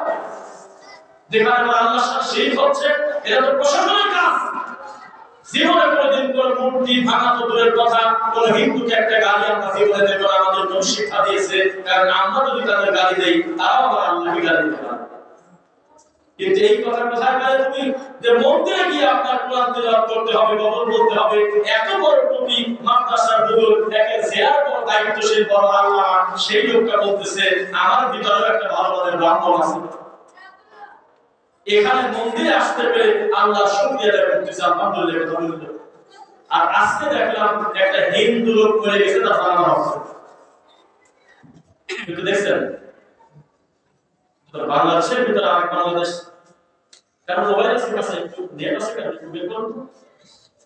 যেখানে আল্লাহর সাথে শিরক হচ্ছে, এটা তো প্রশাসনের কাজ। জীবনে কোনদিন কোন মূর্তি ভাঙা তো দূরের কথা, কোন হিন্দুকে একটা গালি আমরা জীবনে দেব না, আমাদের কোন শিক্ষা দিয়েছে, কারণ আমরা যদি তাদের গালি দেই তারাও আবার আল্লাহকে গালি দিতে পারে। কিন্তু এই কথা কোথায় পেলে তুমি যে মন্দিরে গিয়ে আপনার কোরআন তিলাওয়াত করতে হবে, গজল বলতে হবে, এত বড় টুপি মাদ্রাসার হুজুর একে জেলার বড় দায়িত্বশীল বড় আল্লাহ, সেই লোকটা বলতেছে আমার ভিতরে একটা ভালো মানের ব্রাহ্মণ আছে। এখানে মন্দিরে আসতে পেরে আল্লাহ শুকরিয়া আদায় করতেছে, আলহামদুলিল্লাহ। আর আজকে দেখলাম একটা হিন্দু লোক করে গেছে, তার জানা হচ্ছে কিন্তু দেখছেন বাংলাদেশের ভিতরে আর বাংলাদেশ কারণ মোবাইল আছে কাছে, একটু নেট আছে কাছে, একটু বের করুন,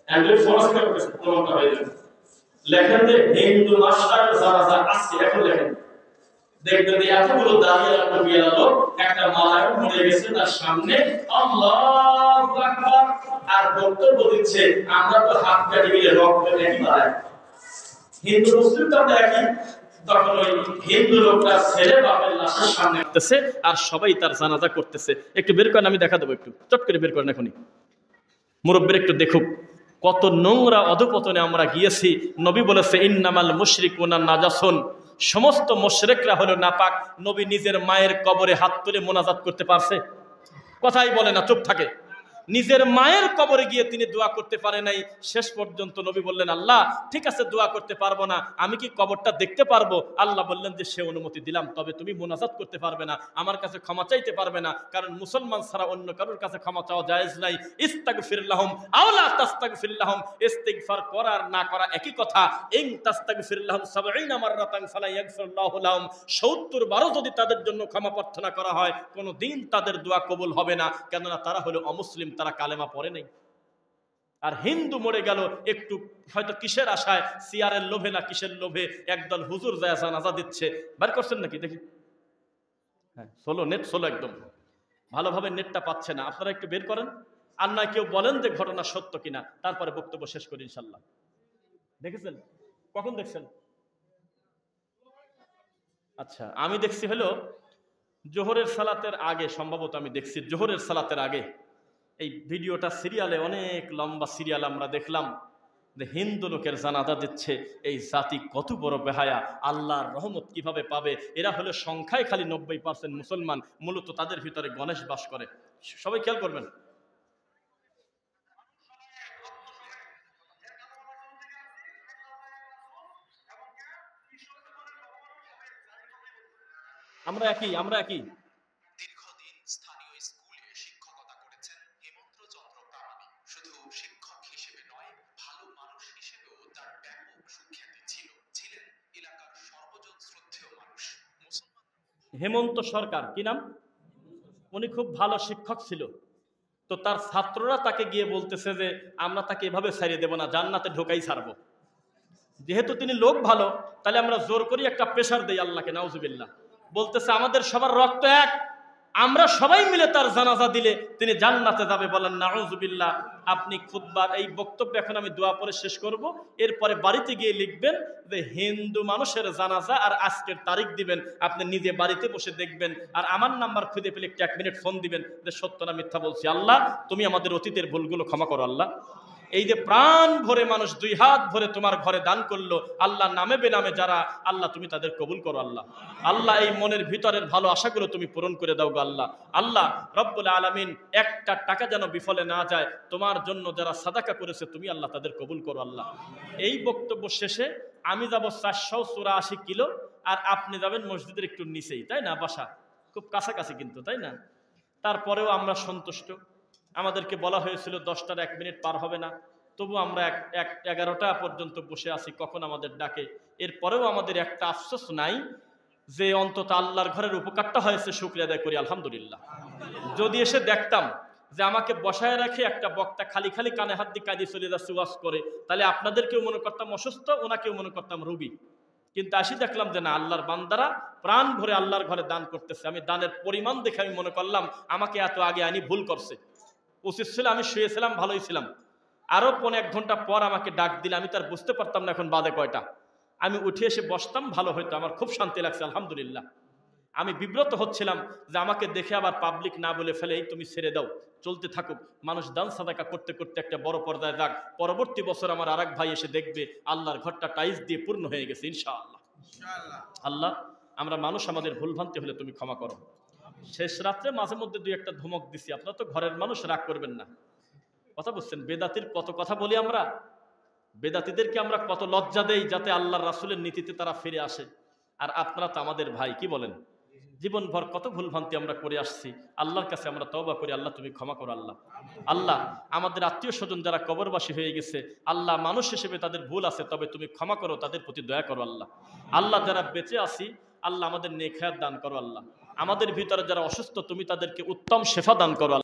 অ্যান্ড্রয়েড ফোন আছে কাছে, প্রমাণটা হয়ে যাবে। লেখেন যে হিন্দু মাস্টার জানাজা আজকে, এখন লেখেন দেখবেন যে এতগুলো দাঁড়িয়ে টুপিয়ালা লোক একটা মালায় মরে গেছে, তার সামনে আল্লাহু আকবার, আর বক্তব্য দিচ্ছে আমরা তো হাত কাটি মিলে রক্ত একই মালায়, হিন্দু মুসলিম তো আমরা একই। তখন ওই হিন্দু লোকটা ছেলে বাপের লাশের সামনে আসতেছে আর সবাই তার জানাজা করতেছে। একটু বের করেন, আমি দেখা দেবো, একটু চট করে বের করেন এখনই, মুরব্বির একটু দেখুক কত নোংরা অধপতনে আমরা গিয়েছি। নবী বলেছে ইন্নামাল মুশরিকুনা নাজাসুন, সমস্ত মুশরিকরা হলো নাপাক। নবী নিজের মায়ের কবরে হাত তুলে মোনাজাত করতে পারছে? কথাই বলে না, চুপ থাকে। নিজের মায়ের কবরে গিয়ে তিনি দোয়া করতে পারে নাই। শেষ পর্যন্ত নবী বললেন আল্লাহ ঠিক আছে দোয়া করতে পারবো না, আমি কি কবরটা দেখতে পারবো? আল্লাহ বললেন যে সে অনুমতি দিলাম, তবে তুমি মোনাজাত করতে পারবে না, আমার কাছে ক্ষমা চাইতে পারবে না, কারণ মুসলমান ছাড়া অন্য কারোর কাছে ক্ষমা চাওয়া জায়েজ নাই। ইস্তাগফির লাহুম আও লা তাস্তাগফির লাহুম, ইস্তিগফার করা আর না করা একই কথা। ইন তাস্তাগফির লাহুম ৭০ মাররাতান ফালা ইয়াগফিরুল্লাহু লাহুম, ৭০ বারও যদি তাদের জন্য ক্ষমা প্রার্থনা করা হয় কোনোদিন তাদের দোয়া কবুল হবে না, কেননা তারা হলো অমুসলিম, তারা কালেমা পড়ে নাই। আর হিন্দু মরে গেল একটু হয়তো কিসের আশায়, সিয়ারের লোভে না কিসের লোভে, একদল হুজুর যায় জানাজা দিচ্ছে। বের করছেন নাকি দেখি? হ্যাঁ সোলো, নেট সোলো, একদম ভালোভাবে নেটটা পাচ্ছে না, আপনারা একটু বের করেন। আর না কেউ বলেন যে ঘটনা সত্য কিনা, তারপরে বক্তব্য শেষ করি ইনশাল্লাহ। দেখেছেন? কখন দেখছেন? আচ্ছা আমি দেখছি হলো জোহরের সালাতের আগে, সম্ভবত আমি দেখছি জোহরের সালাতের আগে এই ভিডিওটা সিরিয়ালে, অনেক লম্বা সিরিয়াল আমরা দেখলাম যে হিন্দু লোকের জানাজা দিচ্ছে। এই জাতি কত বড় বেহায়া, আল্লাহর রহমত কিভাবে পাবে? এরা হলো সংখ্যায় খালি ৯০% মুসলমান, মূলত তাদের ভিতরে গণেশ বাস করে। সবাই খেয়াল করবেন। আমরা একই দীর্ঘদিন স্থানীয় স্কুলে শিক্ষকতা করেছেন হেমন্ত চন্দ্র প্রামাণিক। শুধু শিক্ষক হিসেবে নয়, ভালো মানুষ হিসেবেও তার ব্যাপক সুখ্যাতি ছিল। ছিলেন এলাকার সর্বজন শ্রদ্ধেয় মানুষ। হেমন্ত সরকার, কি নাম? উনি খুব ভালো শিক্ষক ছিল। তো তার ছাত্ররা তাকে গিয়ে বলতেছে যে আমরা তাকে এভাবে ছাড়িয়ে দেব না, জান্নাতে ঢোকাই ছাড়বো। যেহেতু তিনি লোক ভালো, তাহলে আমরা জোর করি একটা প্রেশার দেই আল্লাহকে, নাউজুবিল্লাহ। বলতেছে আমাদের সবার রক্ত এক, আমরা সবাই মিলে তার জানাজা দিলে তিনি জান্নাতে যাবে, বলেন নাউজুবিল্লাহ। আপনি খুতবার এই বক্তব্য এখন আমি দোয়া পরে শেষ করব, এরপরে বাড়িতে গিয়ে লিখবেন যে হিন্দু মানুষের জানাজা আর আজকের তারিখ দিবেন, আপনি নিজে বাড়িতে বসে দেখবেন, আর আমার নাম্বার খুঁজে পেলে একটু 1 মিনিট ফোন দিবেন যে সত্য না মিথ্যা বলছি। আল্লাহ তুমি আমাদের অতীতের ভুলগুলো ক্ষমা করো আল্লাহ। এই যে প্রাণ ভরে মানুষ 2 হাত ভরে তোমার ঘরে দান করলো, আল্লাহ নামে বেনামে যারা, আল্লাহ তুমি তাদের কবুল করো আল্লাহ। আল্লাহ এই মনের ভিতরের ভালো আশাগুলো তুমি পূরণ করে দাও গো আল্লাহ। আল্লাহ রব্বুল আলামিন একটা টাকা যেন বিফলে না যায়, তোমার জন্য যারা সাদাকা করেছে তুমি আল্লাহ তাদের কবুল করো আল্লাহ। এই বক্তব্য শেষে আমি যাব 484 কিলো, আর আপনি যাবেন মসজিদের একটু নিচেই, তাই না? বাসা খুব কাছাকাছি কিন্তু, তাই না? তারপরেও আমরা সন্তুষ্ট। আমাদেরকে বলা হয়েছিল 10টার 1 মিনিট পার হবে না, তবু আমরা 11টা পর্যন্ত বসে আছি, কখন আমাদের ডাকে। এরপরেও আমাদের একটা আফসোস নাই যে অন্তত আল্লাহর ঘরের উপকারটা হয়েছে, শুকরিয়া আদায় করি আলহামদুলিল্লাহ। যদি এসে দেখতাম যে আমাকে বসায় রাখে একটা বক্তা খালি খালি কানে হাত দিয়ে কাঁদিয়ে চলে যাচ্ছে ওয়াজ করে, তাহলে আপনাদেরকেও মনে করতাম অসুস্থ, ওনাকেও মনে করতাম রোগী। কিন্তু আসি দেখলাম যে না, আল্লাহর বান্দারা প্রাণ ভরে আল্লাহর ঘরে দান করতেছে। আমি দানের পরিমাণ দেখে আমি মনে করলাম আমাকে এত আগে আনি ভুল করছে, উচিত ছিল আমি শুয়েছিলাম, ভালোই ছিলাম। আরো 1 ঘন্টা পর আমাকে ডাক দিলে আমি তার বুঝতে পারতাম না এখন বাজে কয়টা। আমি উঠে এসে বসতাম, ভালো হইতো, আমার খুব শান্তি লাগছে আলহামদুলিল্লাহ। আমি বিব্রত হচ্ছিলাম যে আমাকে দেখে আবার পাবলিক না বলে ফেলে এই তুমি ছেড়ে দাও, চলতে থাকুক, মানুষ দান সাদাকা করতে করতে একটা বড় পর্দায় যাক, পরবর্তী বছর আমার আরেক ভাই এসে দেখবে আল্লাহর ঘরটা টাইলস দিয়ে পূর্ণ হয়ে গেছে ইনশাআল্লাহ। আল্লাহ আমরা মানুষ, আমাদের ভুলভ্রান্তি হলে তুমি ক্ষমা করো। শেষ রাত্রে মাঝে মধ্যে 2-1টা ধমক দিছি, আপনারা তো ঘরের মানুষ, রাগ করবেন না। কথা বুঝছেন? বেদাতির কত কথা বলি আমরা, বেদাতিদেরকে আমরা কত লজ্জা দেই যাতে আল্লাহর রাসূলের নীতিতে তারা ফিরে আসে। আর আপনারা তো আমাদের ভাই, কি বলেন? জীবনভর কত ভুলভ্রান্তি আমরা করে আসছি, আল্লাহর কাছে আমরা তওবা করি, আল্লাহ তুমি ক্ষমা করো আল্লাহ। আল্লাহ আমাদের আত্মীয় স্বজন যারা কবরবাসী হয়ে গেছে, আল্লাহ মানুষ হিসেবে তাদের ভুল আছে, তবে তুমি ক্ষমা করো, তাদের প্রতি দয়া করো আল্লাহ। আল্লাহ যারা বেঁচে আছি, আল্লাহ আমাদের নেক হায়াত দান করো আল্লাহ। আমাদের ভিতরে যারা অসুস্থ, তুমি তাদেরকে উত্তম শেফা দান করো।